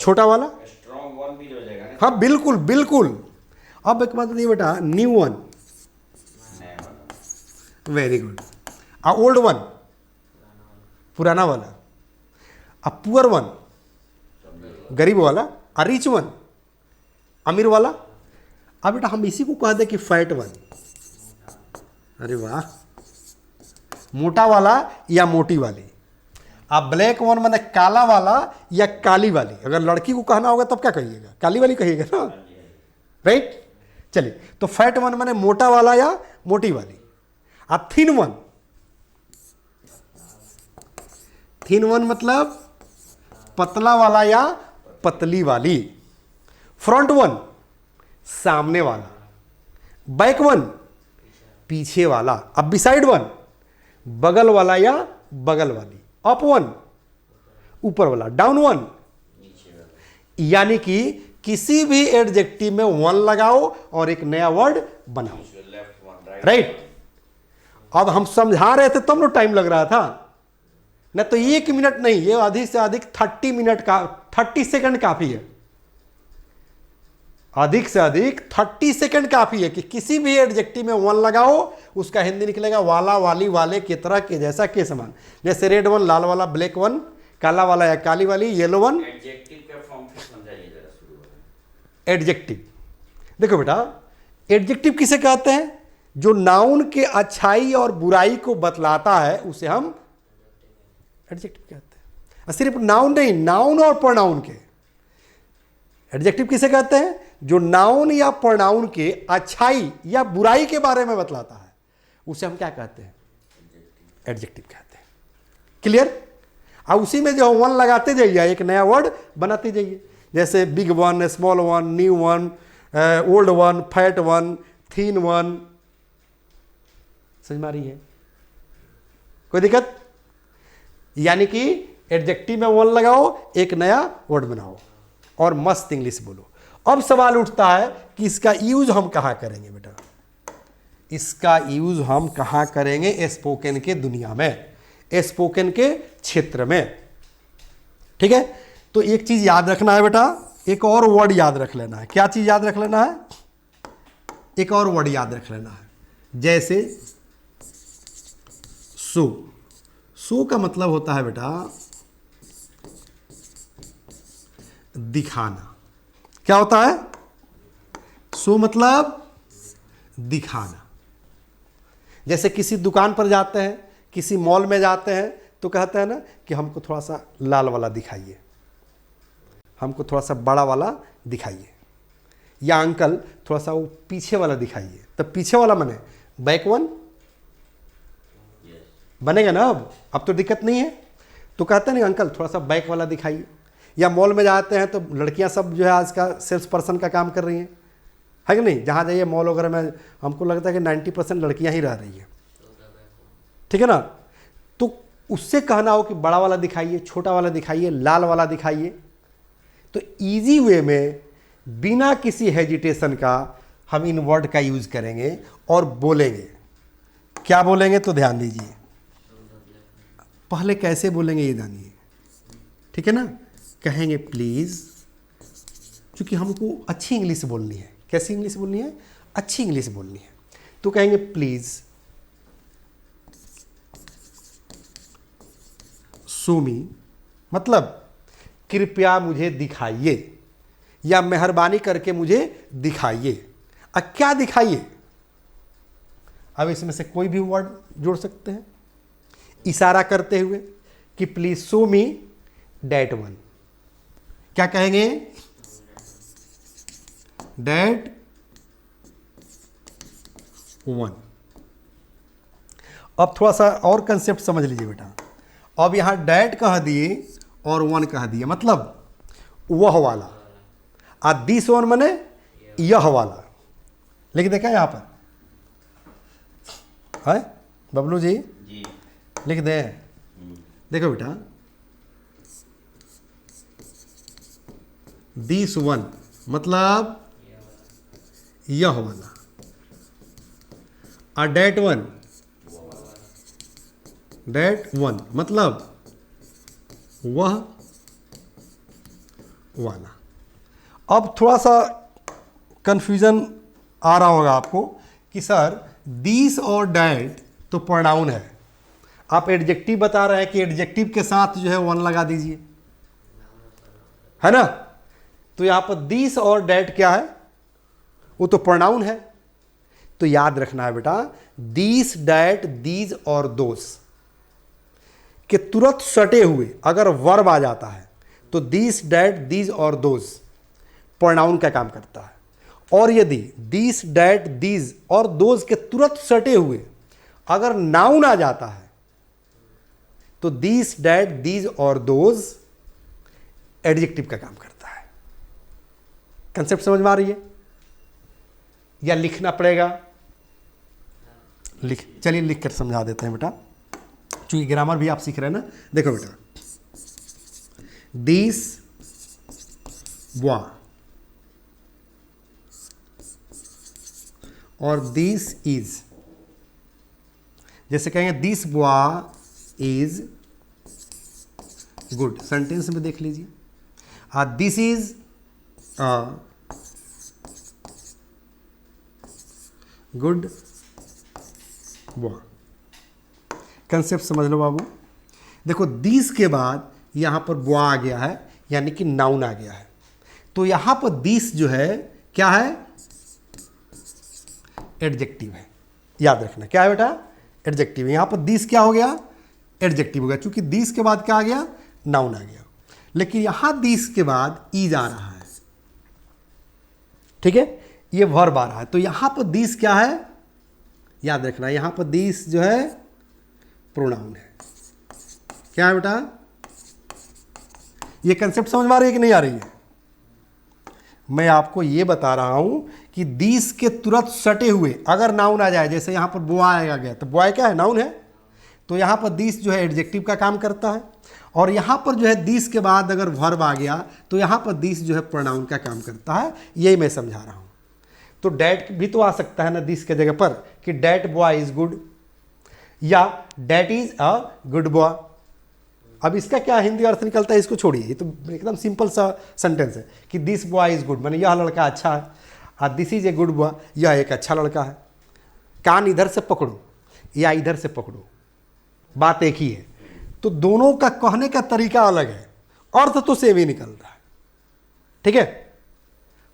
छोटा वाला, स्ट्रॉन्ग वन भी हो जाएगा ना। हाँ बिल्कुल बिल्कुल। अब एक बात नहीं बेटा, new one, very good, old one पुराना वाला, पुअर वन गरीब वाला, रिच वन अमीर वाला। अब बेटा हम इसी को कह दे कि फैट वन, अरे वाह, मोटा वाला या मोटी वाली। अब ब्लैक वन माने काला वाला या काली वाली। अगर लड़की को कहना होगा तब क्या कहिएगा, काली वाली कहिएगा ना, राइट। चलिए, तो फैट वन माने मोटा वाला या मोटी वाली। अब थिन वन, थिन वन मतलब पतला वाला या पतली वाली। फ्रंट वन सामने वाला, बैक वन पीछे वाला। अब बिसाइड वन बगल वाला या बगल वाली। अप वन ऊपर वाला, डाउन वन यानी कि किसी भी एडजेक्टिव में वन लगाओ और एक नया वर्ड बनाओ, राइट। अब हम समझा रहे थे तब ना टाइम लग रहा था ना, तो 1 मिनट नहीं, ये अधिक से अधिक 30 मिनट का 30 सेकंड काफी है। अधिक से अधिक 30 सेकंड काफी है कि किसी भी एडजेक्टिव में वन लगाओ, उसका हिंदी निकलेगा वाला, वाली, वाले, के तरह, के जैसा, के समान। जैसे रेड वन लाल वाला, ब्लैक वन काला वाला या काली वाली, येलो वन। एडजेक्टिव का फॉर्म फिर समझाइए जरा, शुरू हो। एडजेक्टिव देखो बेटा, एडजेक्टिव किसे कहते हैं, जो नाउन के अच्छाई और बुराई को बतलाता है उसे हम एडजेक्टिव कहते हैं। और सिर्फ नाउन नहीं, नाउन और प्रोनाउन के। एडजेक्टिव किसे कहते हैं, जो नाउन या प्रोनाउन के अच्छाई या बुराई के बारे में बतलाता है उसे हम क्या कहते हैं, एडजेक्टिव कहते हैं। क्लियर। और उसी में जो वन लगाते जाइए, एक नया वर्ड बनाते जाइए। जैसे big one, small one, new one, old one, fat one, thin one. समझ में आ रही है, कोई दिक्कत। यानी कि एडजेक्टिव में वन लगाओ, एक नया वर्ड बनाओ और मस्त इंग्लिश बोलो। अब सवाल उठता है कि इसका यूज हम कहाँ करेंगे बेटा, इसका यूज हम कहाँ करेंगे स्पोकन के दुनिया में, स्पोकन के क्षेत्र में। ठीक है, तो एक चीज याद रखना है बेटा, एक और वर्ड याद रख लेना है। क्या चीज याद रख लेना है, एक और वर्ड याद रख लेना है। जैसे सो, सो का मतलब होता है बेटा दिखाना। क्या होता है? सो मतलब दिखाना। जैसे किसी दुकान पर जाते हैं, किसी मॉल में जाते हैं, तो कहते हैं ना कि हमको थोड़ा सा लाल वाला दिखाइए, हमको थोड़ा सा बड़ा वाला दिखाइए, या अंकल थोड़ा सा वो पीछे वाला दिखाइए। तो पीछे वाला माने बैक वन बनेगा ना। अब तो दिक्कत नहीं है। तो कहते हैं नहीं अंकल थोड़ा सा बैक वाला दिखाइए। या मॉल में जाते हैं तो लड़कियां सब जो है आज का सेल्स पर्सन का काम कर रही हैं, है कि नहीं? जहाँ जाइए मॉल वगैरह में, हमको लगता है कि 90% लड़कियां ही रह रही हैं, ठीक है ना? तो उससे कहना हो कि बड़ा वाला दिखाइए, छोटा वाला दिखाइए, लाल वाला दिखाइए, तो इजी वे में बिना किसी हेजिटेशन का हम इन वर्ड का यूज करेंगे और बोलेंगे। क्या बोलेंगे तो ध्यान दीजिए। पहले कैसे बोलेंगे ये जानिए, ठीक है ना? कहेंगे प्लीज, क्योंकि हमको अच्छी इंग्लिश बोलनी है। कैसी इंग्लिश बोलनी है? अच्छी इंग्लिश बोलनी है। तो कहेंगे प्लीज शो मी, मतलब कृपया मुझे दिखाइए, या मेहरबानी करके मुझे दिखाइए। अब क्या दिखाइए? अब इसमें से कोई भी वर्ड जोड़ सकते हैं इशारा करते हुए कि please show me that one. क्या कहेंगे? That one. अब थोड़ा सा और कंसेप्ट समझ लीजिए बेटा। अब यहां डैट कह दिए और वन कह दिए, मतलब वह वाला। दिस वन मने यह वाला। लिख देखा यहां पर है बबलू जी? लिख दे। देखो बेटा, दिस वन मतलब यह वाला, और डैट वन, डैट वन मतलब वह वाला। अब थोड़ा सा कंफ्यूजन आ रहा होगा आपको कि सर दिस और डैट तो प्रोनाउन है, आप एडजेक्टिव बता रहे हैं कि एडजेक्टिव के साथ जो है वन लगा दीजिए, है ना? तो यहां पर दिस और डैट क्या है? वो तो प्रोनाउन है। तो याद रखना है बेटा, दिस डैट दीज और दोस के तुरंत सटे हुए अगर वर्ब आ जाता है तो दिस डैट दीज और दोस प्रोनाउन का काम करता है। और यदि दिस डैट दीज और दोस के तुरंत सटे हुए अगर नाउन आ जाता है तो दिस डैट दीज और दोज एडजेक्टिव का काम करता है। कंसेप्ट समझ में आ रही है? या लिखना पड़ेगा? चलिए लिख कर समझा देते हैं बेटा, क्योंकि ग्रामर भी आप सीख रहे हैं ना। देखो बेटा, दिस वा और दिस इज। जैसे कहेंगे दिस बॉ इज गुड, सेंटेंस में देख लीजिए। दिस इज गुड बॉ। कंसेप्ट समझ लो बाबू। देखो दिस के बाद यहां पर बॉ आ गया है, यानी कि नाउन आ गया है। तो यहां पर दिस जो है क्या है? एडजेक्टिव है। याद रखना क्या है बेटा? एडजेक्टिव। यहां पर दिस क्या हो गया? एडजेक्टिव हो गया, क्योंकि दिस के बाद क्या आ गया? नाउन आ गया। लेकिन यहां दिस के बाद इज आ रहा है, ठीक है? ये वर्ब आ रहा है। तो यहां पर दिस क्या है? याद रखना, यहां पर दिस जो है प्रोनाउन है। क्या है बेटा? ये कंसेप्ट समझ में आ रही है कि नहीं आ रही है? मैं आपको ये बता रहा हूं कि दिस के तुरंत सटे हुए अगर नाउन आ जाए, जैसे यहां पर बॉय आ गया, तो बॉय क्या है? नाउन है। तो यहां पर दिस जो है एडजेक्टिव का काम करता है। और यहां पर जो है दिस के बाद अगर वर्ब आ गया तो यहां पर दिस जो है प्रोनाउन का काम करता है। यही मैं समझा रहा हूं। तो डैट भी तो आ सकता है ना दिस के जगह पर, कि डैट बॉय इज गुड, या that is a good boy. अब इसका क्या हिंदी अर्थ निकलता है इसको छोड़िए, ये तो एकदम सिंपल सा सेंटेंस है कि दिस बॉय इज गुड, माने यह लड़का अच्छा है। This is a good boy, यह एक अच्छा लड़का है। कान इधर से पकड़ो या इधर से पकड़ो, बात एक ही है। तो दोनों का कहने का तरीका अलग है, अर्थ तो सेम ही निकल रहा है। ठीक है,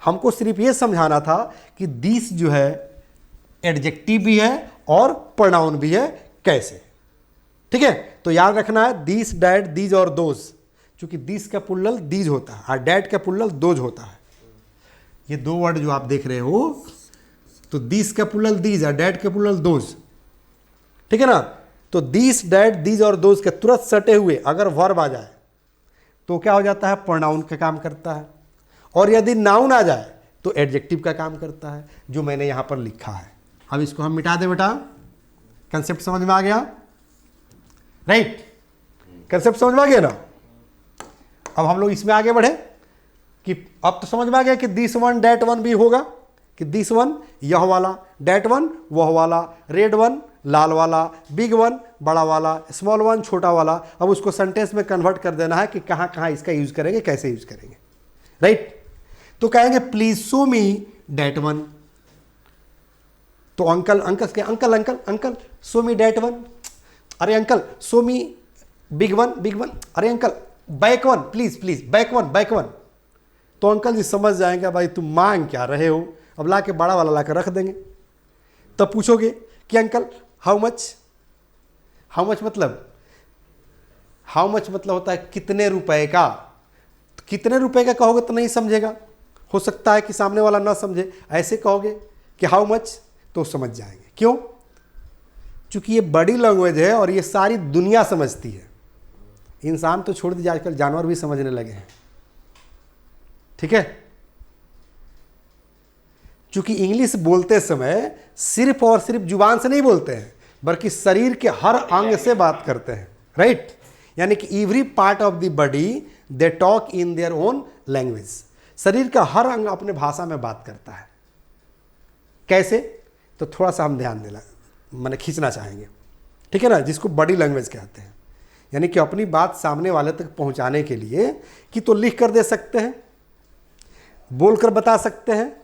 हमको सिर्फ ये समझाना था कि दिस जो है एडजेक्टिव भी है और प्रोनाउन भी है, कैसे। ठीक है, तो याद रखना है दिस, डैट, दीज और दोज, क्योंकि दिस का पुल्लल दीज होता है और डैट का पुल्लल दोज होता है। ये दो वर्ड जो आप देख रहे हो, तो दिस का पुल्लल दीज और डैट का पुल्लल दोज। ठीक है ना, तो दिस, डैट, दीज और दोज के तुरंत सटे हुए अगर वर्ब आ जाए तो क्या हो जाता है, प्रोनाउन का काम करता है। और यदि नाउन आ जाए तो एडजेक्टिव का काम करता है, जो मैंने यहां पर लिखा है। अब इसको हम मिटा दें बेटा, कंसेप्ट समझ में आ गया? राइट, कंसेप्ट समझ में आ गया ना। अब हम लोग इसमें आगे बढ़े कि अब तो समझ में आ गया कि दिस वन डैट वन भी होगा, कि दिस वन यह वाला, डैट वन वह वाला, रेड वन लाल वाला, बिग वन बड़ा वाला, स्मॉल वन छोटा वाला। अब उसको सेंटेंस में कन्वर्ट कर देना है कि कहाँ कहाँ इसका यूज करेंगे, कैसे यूज करेंगे। राइट, तो कहेंगे please show me that one. तो अंकल अंकल के uncle uncle uncle show me that one. अरे uncle show me big one big one. अरे uncle back one please please, back one back one. तो uncle ji समझ जाएंगे भाई तुम मांग क्या रहे हो। अब ला के बड़ा वाला ला कर रख देंगे। तब पूछोगे कि uncle how much. How much मतलब होता है कितने रुपए का। तो कितने रुपए का कहोगे तो नहीं समझेगा, हो सकता है कि सामने वाला ना समझे। ऐसे कहोगे कि हाउ मच तो समझ जाएंगे। क्यों? क्योंकि ये बड़ी लैंग्वेज है और ये सारी दुनिया समझती है। इंसान तो छोड़ दीजिए, आजकल जानवर भी समझने लगे हैं। ठीक है, क्योंकि इंग्लिश बोलते समय सिर्फ और सिर्फ जुबान से नहीं बोलते हैं, बल्कि शरीर के हर अंग से बात करते हैं। राइट, यानी कि every part of the body they talk in their own language. शरीर का हर अंग अपने भाषा में बात करता है। कैसे? तो थोड़ा सा हम ध्यान देना मैंने खींचना चाहेंगे। ठीक है ना, जिसको बॉडी लैंग्वेज कहते हैं। यानी कि अपनी बात सामने वाले तक पहुंचाने के लिए कि तो लिख कर दे सकते हैं, बोल कर बता सकते हैं,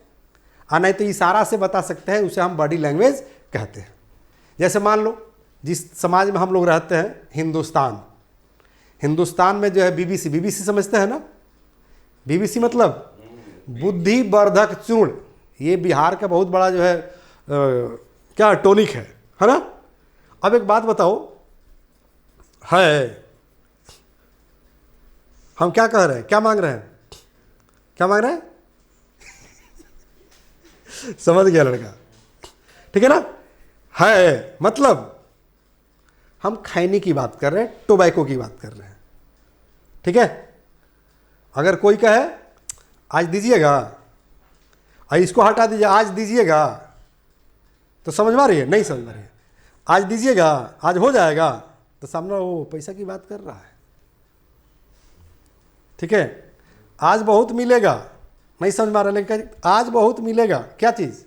और नहीं तो इशारा से बता सकते हैं, उसे हम बॉडी लैंग्वेज कहते हैं। जैसे मान लो जिस समाज में हम लोग रहते हैं, हिंदुस्तान में जो है बीबीसी समझते हैं ना। बीबीसी मतलब बुद्धिवर्धक चूर्ण। ये बिहार का बहुत बड़ा जो है क्या टॉनिक है ना। अब एक बात बताओ, है हम क्या कह रहे हैं, क्या मांग रहे हैं, क्या मांग रहे हैं? समझ गया लड़का। ठीक है ना। है मतलब हम खैनी की बात कर रहे हैं, टोबैको की बात कर रहे हैं। ठीक है, अगर कोई कहे आज दीजिएगा, इसको हटा दीजिए, आज दीजिएगा, तो समझ में आ रही है? नहीं समझ में आ रही है। आज दीजिएगा, आज हो जाएगा, तो सामने वो पैसा की बात कर रहा है। ठीक है, आज बहुत मिलेगा, नहीं समझ में आ रहा, लेकिन आज बहुत मिलेगा, क्या चीज?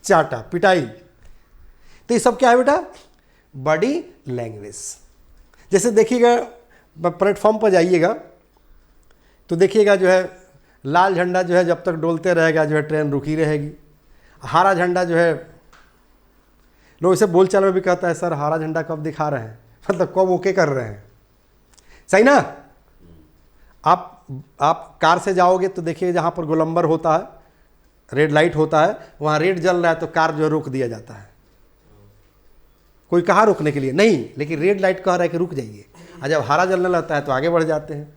चाटा, पिटाई। तो ये सब क्या है बेटा? Body language. जैसे देखिएगा प्लेटफॉर्म पर जाइएगा तो देखिएगा जो है लाल झंडा जो है जब तक डोलते रहेगा जो है ट्रेन रुकी रहेगी। हरा झंडा जो है, लोग इसे बोलचाल में भी कहता है, सर हरा झंडा कब दिखा रहे हैं, मतलब कब ओके कर रहे हैं। सही ना। आप कार से जाओगे तो देखिए जहाँ पर गोलंबर होता है, रेड लाइट होता है, वहाँ रेड जल रहा है तो कार जो है रोक दिया जाता है। कोई कहा रोकने के लिए नहीं, लेकिन रेड लाइट कह रहा है कि रुक जाइए, और जब हरा जलने लगता है तो आगे बढ़ जाते हैं।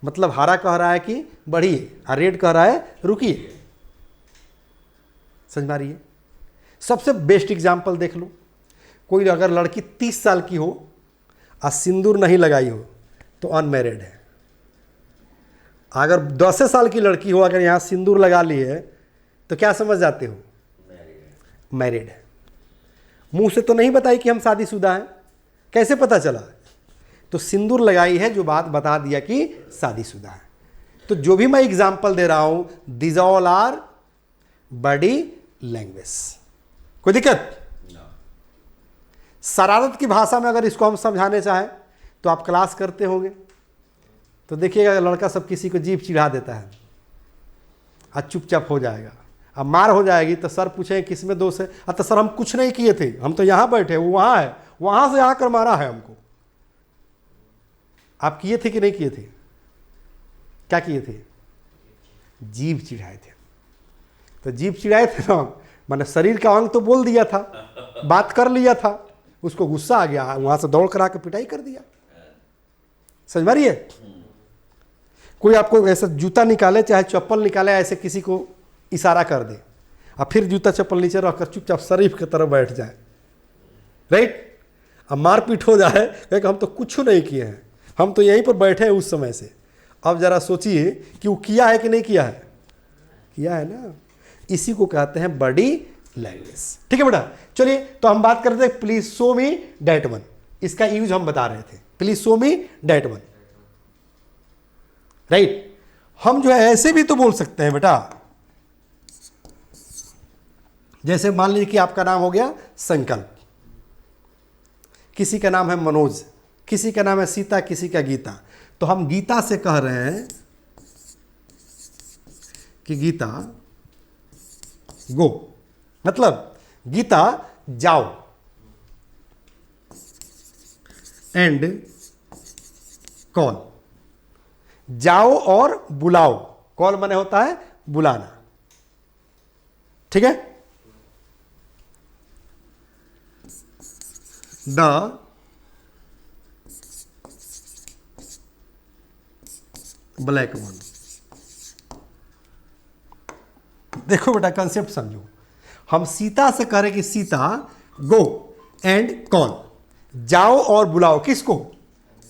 मतलब हरा कह रहा है कि बढ़िए और रेड कह रहा है रुकिए। समझ में आ रही है? सबसे बेस्ट एग्जाम्पल देख लो, कोई अगर लड़की 30 साल की हो और सिंदूर नहीं लगाई हो तो अनमैरिड है। अगर 10 साल की लड़की हो, अगर यहाँ सिंदूर लगा ली है तो क्या समझ जाते हो? मैरिड है। मुंह से तो नहीं बताई कि हम शादीशुदा हैं, कैसे पता चला? तो सिंदूर लगाई है जो बात बता दिया कि शादीशुदा है। तो जो भी मैं एग्जाम्पल दे रहा हूं, this all our body language. कोई दिक्कत? शरारत की भाषा में अगर इसको हम समझाने चाहें तो आप क्लास करते होंगे तो देखिएगा लड़का सब किसी को जीभ चिढ़ा देता है, आज चुपचाप हो जाएगा, अब मार हो जाएगी तो सर पूछेंगे किस में दोष है, तो सर हम कुछ नहीं किए थे, हम तो यहाँ बैठे, वो वहाँ है, वहाँ से आकर मारा है हमको। आप किए थे कि नहीं किए थे? क्या किए थे? जीभ चिढ़ाए थे। तो जीभ चिढ़ाए थे ना, मैंने शरीर का अंग तो बोल दिया था, बात कर लिया था, उसको गुस्सा आ गया, वहाँ से दौड़ कर आकर पिटाई कर दिया। समझ मारिए? कोई आपको ऐसा जूता निकाले चाहे चप्पल निकाले, ऐसे किसी को इशारा कर दे और फिर जूता चप्पल नीचे रखकर चुपचाप शरीफ की तरफ बैठ जाए, राइट? अब मारपीट हो जाए, क्योंकि हम तो कुछ नहीं किए हैं, हम तो यहीं पर बैठे हैं उस समय से। अब जरा सोचिए कि वो किया है कि नहीं किया है? किया है ना। इसी को कहते हैं बॉडी लैंग्वेज। ठीक है बेटा, चलिए तो हम बात करते हैं please show me that one. इसका यूज हम बता रहे थे, please show me that one, right? हम जो है ऐसे भी तो बोल सकते हैं बेटा, जैसे मान लीजिए कि आपका नाम हो गया संकल्प, किसी का नाम है मनोज, किसी का नाम है सीता, किसी का गीता। तो हम गीता से कह रहे हैं कि गीता गो, मतलब गीता जाओ, एंड कॉल, जाओ और बुलाओ। कॉल माने होता है बुलाना, ठीक है? The black one. देखो बेटा कंसेप्ट समझो, हम सीता से कह रहे कि सीता गो एंड कॉल, जाओ और बुलाओ किसको?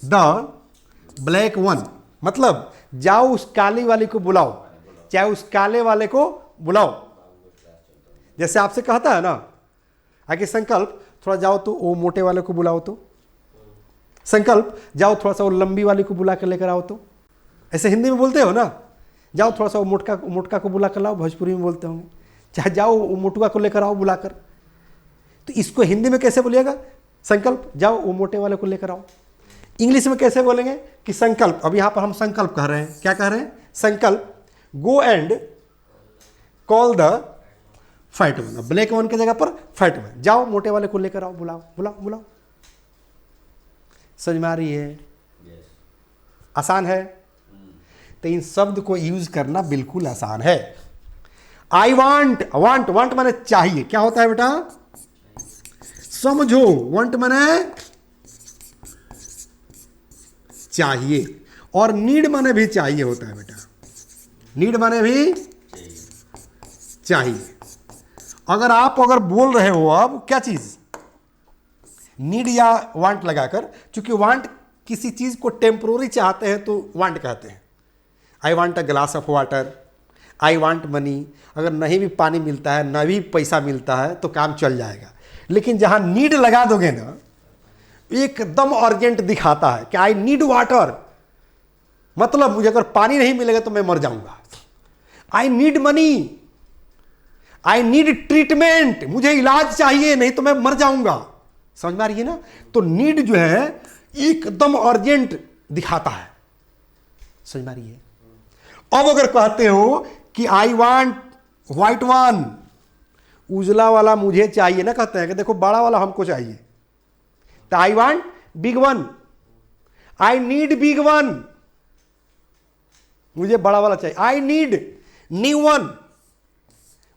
द ब्लैक वन, मतलब जाओ उस काली वाली को बुलाओ, चाहे उस काले वाले को बुलाओ। जैसे आपसे कहता है ना आगे संकल्प थोड़ा जाओ तो वो मोटे वाले को बुलाओ, तो संकल्प जाओ थोड़ा सा वो लंबी वाली को बुला कर लेकर आओ, तो ऐसे हिंदी में बोलते हो ना, जाओ थोड़ा सा वो मोटका को बुला कर लाओ, भोजपुरी में बोलते होंगे, चाहे जाओ वो मोटुआ को लेकर आओ बुलाकर। तो इसको हिंदी में कैसे बोलिएगा? संकल्प जाओ वो मोटे वाले को लेकर आओ। इंग्लिश में कैसे बोलेंगे कि संकल्प, अब यहाँ पर हम संकल्प कह रहे हैं, क्या कह रहे हैं? संकल्प go and call the fat one, black one की जगह पर फैट वन, जाओ मोटे वाले को लेकर आओ, बुलाओ बुलाओ बुलाओ। समझ में आ रही है? आसान है। तो इन शब्द को यूज करना बिल्कुल आसान है। आई वांट, वांट वांट माने चाहिए, क्या होता है बेटा? समझो, वांट माने चाहिए, और नीड माने भी चाहिए होता है बेटा, नीड माने भी चाहिए। अगर आप बोल रहे हो अब क्या चीज, नीड या वांट लगाकर, क्योंकि वांट किसी चीज को टेम्पोररी चाहते हैं तो वांट कहते हैं। I want a glass of water, I want money. अगर नहीं भी पानी मिलता है, न भी पैसा मिलता है तो काम चल जाएगा, लेकिन जहां नीड लगा दोगे ना, एकदम अर्जेंट दिखाता है कि आई नीड वाटर, मतलब मुझे अगर पानी नहीं मिलेगा तो मैं मर जाऊंगा। I need money, I need treatment, मुझे इलाज चाहिए नहीं तो मैं मर जाऊंगा। समझ में आ रही है ना? तो नीड जो है एकदम अर्जेंट दिखाता है। समझ में आ रही है? अब अगर कहते हो कि आई वांट व्हाइट वन, उजला वाला मुझे चाहिए ना, कहते हैं कि देखो बड़ा वाला हमको चाहिए, तो I want big one, I need big one, मुझे बड़ा वाला चाहिए। आई नीड न्यू वन,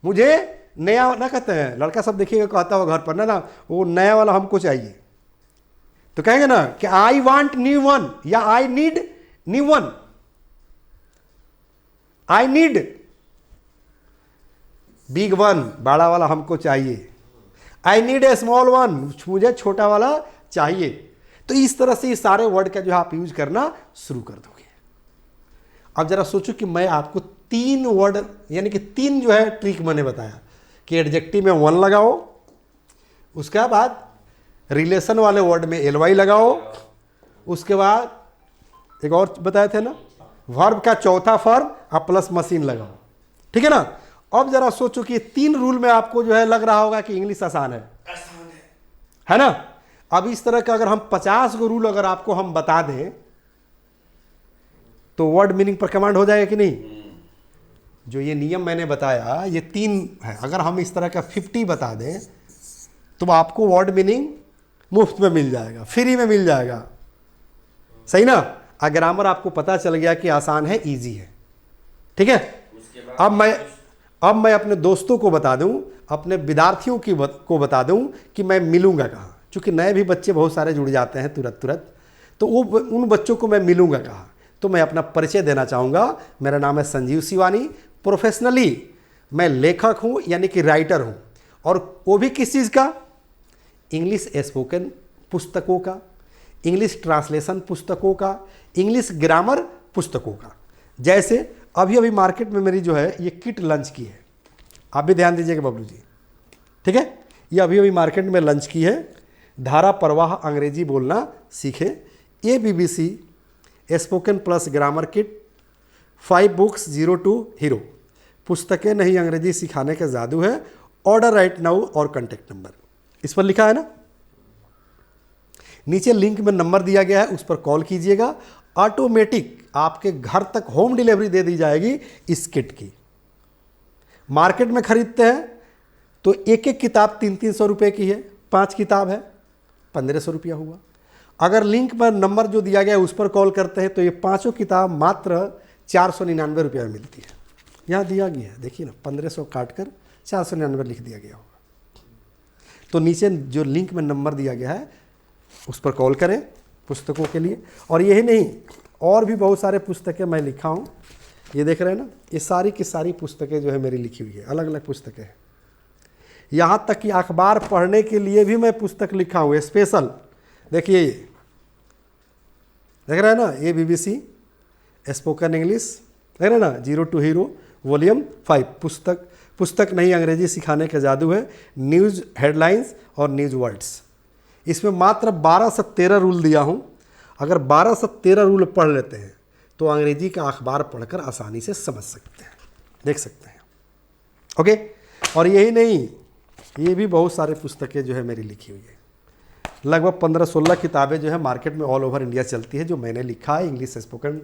मुझे नया ना, कहते हैं लड़का सब देखिएगा कहता हो घर पर ना वो नया वाला हमको चाहिए, तो कहेंगे ना कि आई वांट न्यू वन या I need new one, I need big one, बड़ा वाला हमको चाहिए, I need a small one, मुझे छोटा वाला चाहिए। तो इस तरह से ये सारे वर्ड का जो है आप यूज करना शुरू कर दोगे। अब जरा सोचो कि मैं आपको 3 वर्ड यानी कि 3 जो है ट्रिक मैंने बताया कि एडजेक्टिव में वन लगाओ, उसके बाद रिलेशन वाले वर्ड में एलवाई लगाओ, उसके बाद एक और बताए थे ना वर्ब का चौथा फॉर्म आप प्लस मशीन लगाओ। ठीक है ना? अब जरा सोचो कि 3 रूल में आपको जो है लग रहा होगा कि इंग्लिश आसान है ना? अब इस तरह का अगर हम 50 गो रूल अगर आपको हम बता दें तो वर्ड मीनिंग पर कमांड हो जाएगा कि नहीं? जो ये नियम मैंने बताया ये 3 है। अगर हम इस तरह का 50 बता दें तो आपको वर्ड मीनिंग मुफ्त में मिल जाएगा, फ्री में मिल जाएगा, सही ना। ग्रामर आपको पता चल गया कि आसान है, इजी है, ठीक है। अब मैं अपने दोस्तों को बता दूं, अपने विद्यार्थियों को बता दूं कि मैं मिलूंगा कहाँ, क्योंकि नए भी बच्चे बहुत सारे जुड़ जाते हैं तुरंत, तो वो उन बच्चों को मैं मिलूंगा कहाँ। तो मैं अपना परिचय देना चाहूँगा। मेरा नाम है संजीव शिवानी। प्रोफेशनली मैं लेखक हूँ, यानी कि राइटर हूँ, और वो भी किस चीज़ का, इंग्लिश स्पोकन पुस्तकों का, इंग्लिश ट्रांसलेशन पुस्तकों का, इंग्लिश ग्रामर पुस्तकों का। जैसे अभी मार्केट में मेरी जो है ये किट लॉन्च की है, आप भी ध्यान दीजिएगा बबलू जी, ठीक है। ये अभी मार्केट में लॉन्च की है, धारा प्रवाह अंग्रेजी बोलना सीखे, ABBC spoken plus grammar kit, 5 books 0 to hero, पुस्तकें नहीं अंग्रेजी सिखाने का जादू है, ऑर्डर राइट नाउ और कॉन्टैक्ट नंबर इस पर लिखा है ना। नीचे लिंक में नंबर दिया गया है, उस पर कॉल कीजिएगा। ऑटोमेटिक आपके घर तक होम डिलीवरी दे दी जाएगी इस किट की। मार्केट में खरीदते हैं तो एक किताब 300 रुपये की है, 5 किताब है 1500 रुपया हुआ। अगर लिंक पर नंबर जो दिया गया है उस पर कॉल करते हैं तो ये 5 किताब मात्र 499 रुपये में मिलती है। यहाँ दिया गया है, देखिए ना, 1500 काट कर 499 लिख दिया गया होगा। तो नीचे जो लिंक में नंबर दिया गया है उस पर कॉल करें पुस्तकों के लिए। और यही नहीं, और भी बहुत सारे पुस्तकें मैं लिखा हूँ, ये देख रहे हैं ना, ये सारी की सारी पुस्तकें जो है मेरी लिखी हुई है, अलग अलग पुस्तकें हैं। यहाँ तक कि अखबार पढ़ने के लिए भी मैं पुस्तक लिखा हूँ स्पेशल। देखिए ये देख रहे हैं ना, ABBC स्पोकन इंग्लिश, देख रहे हैं ना, 0 to हीरो वॉल्यूम 5, पुस्तक नहीं अंग्रेजी सिखाने का जादू है, न्यूज़ हेडलाइंस और न्यूज़ वर्ड्स। इसमें मात्र 12 से 13 रूल दिया हूँ। अगर 12 से 13 रूल पढ़ लेते हैं तो अंग्रेजी का अखबार पढ़कर आसानी से समझ सकते हैं, देख सकते हैं, ओके। और यही नहीं, ये भी बहुत सारे पुस्तकें जो है मेरी लिखी हुई है, लगभग 15-16 किताबें जो है मार्केट में ऑल ओवर इंडिया चलती है, जो मैंने लिखा है इंग्लिश स्पोकन,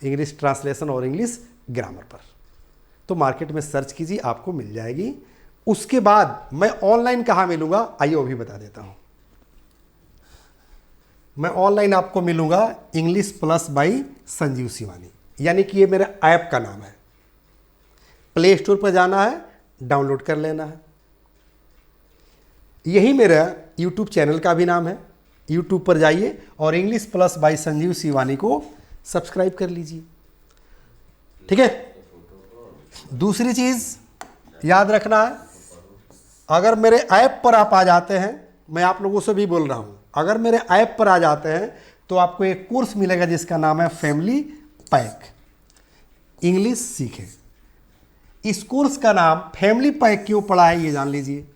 इंग्लिश ट्रांसलेशन और इंग्लिश ग्रामर पर। तो मार्केट में सर्च कीजिए, आपको मिल जाएगी। उसके बाद मैं ऑनलाइन कहाँ मिलूंगा, आइए वो भी बता देता हूँ। मैं ऑनलाइन आपको मिलूंगा English plus by Sanjeev Shivani, यानी कि ये मेरे ऐप का नाम है। प्ले स्टोर पर जाना है, डाउनलोड कर लेना है। यही मेरा यूट्यूब चैनल का भी नाम है, यूट्यूब पर जाइए और English plus by Sanjeev Shivani को सब्सक्राइब कर लीजिए, ठीक है। दूसरी चीज़ याद रखना है, अगर मेरे ऐप पर आप आ जाते हैं, मैं आप लोगों से भी बोल रहा हूँ, अगर मेरे ऐप पर आ जाते हैं तो आपको एक कोर्स मिलेगा जिसका नाम है फैमिली पैक इंग्लिश सीखें। इस कोर्स का नाम फैमिली पैक क्यों पड़ा है ये जान लीजिए,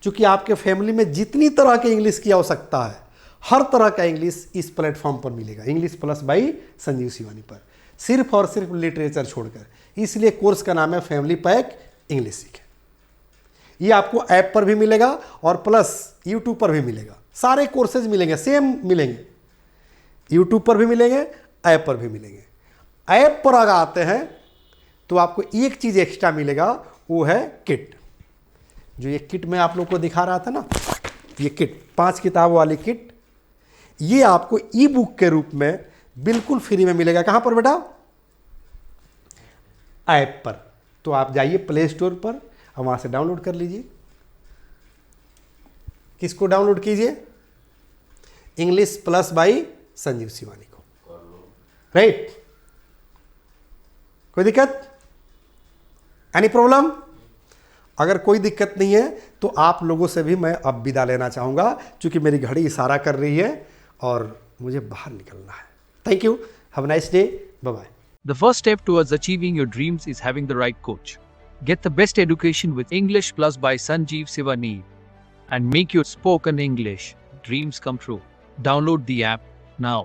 क्योंकि आपके फैमिली में जितनी तरह के इंग्लिश की आवश्यकता है, हर तरह का इंग्लिश इस प्लेटफॉर्म पर मिलेगा, English plus by Sanjeev Shivani पर, सिर्फ और सिर्फ लिटरेचर छोड़कर। इसलिए कोर्स का नाम है फैमिली पैक इंग्लिश सीखें। ये आपको ऐप पर भी मिलेगा और प्लस यूट्यूब पर भी मिलेगा, सारे कोर्सेज मिलेंगे, सेम मिलेंगे, यूट्यूब पर भी मिलेंगे, ऐप पर भी मिलेंगे। ऐप पर अगर आते हैं तो आपको एक चीज़ एक्स्ट्रा मिलेगा, वो है किट। जो ये किट मैं आप लोग को दिखा रहा था ना, ये किट 5 किताब वाली किट, ये आपको ई बुक के रूप में बिल्कुल फ्री में मिलेगा। कहाँ पर बेटा, ऐप पर। तो आप जाइए प्ले स्टोर पर और वहाँ से डाउनलोड कर लीजिए। किसको डाउनलोड कीजिए, English plus by Sanjeev Shivani को, राइट। कोई दिक्कत, एनी प्रॉब्लम? अगर कोई दिक्कत नहीं है तो आप लोगों से भी मैं अब विदा लेना चाहूँगा, क्योंकि मेरी घड़ी इशारा कर रही है और मुझे बाहर निकलना है। Thank you, have a nice day, bye bye. The first step towards achieving your dreams is having the right coach. Get the best education with English Plus by Sanjeev Sivani and make your spoken English dreams come true. Download the app now.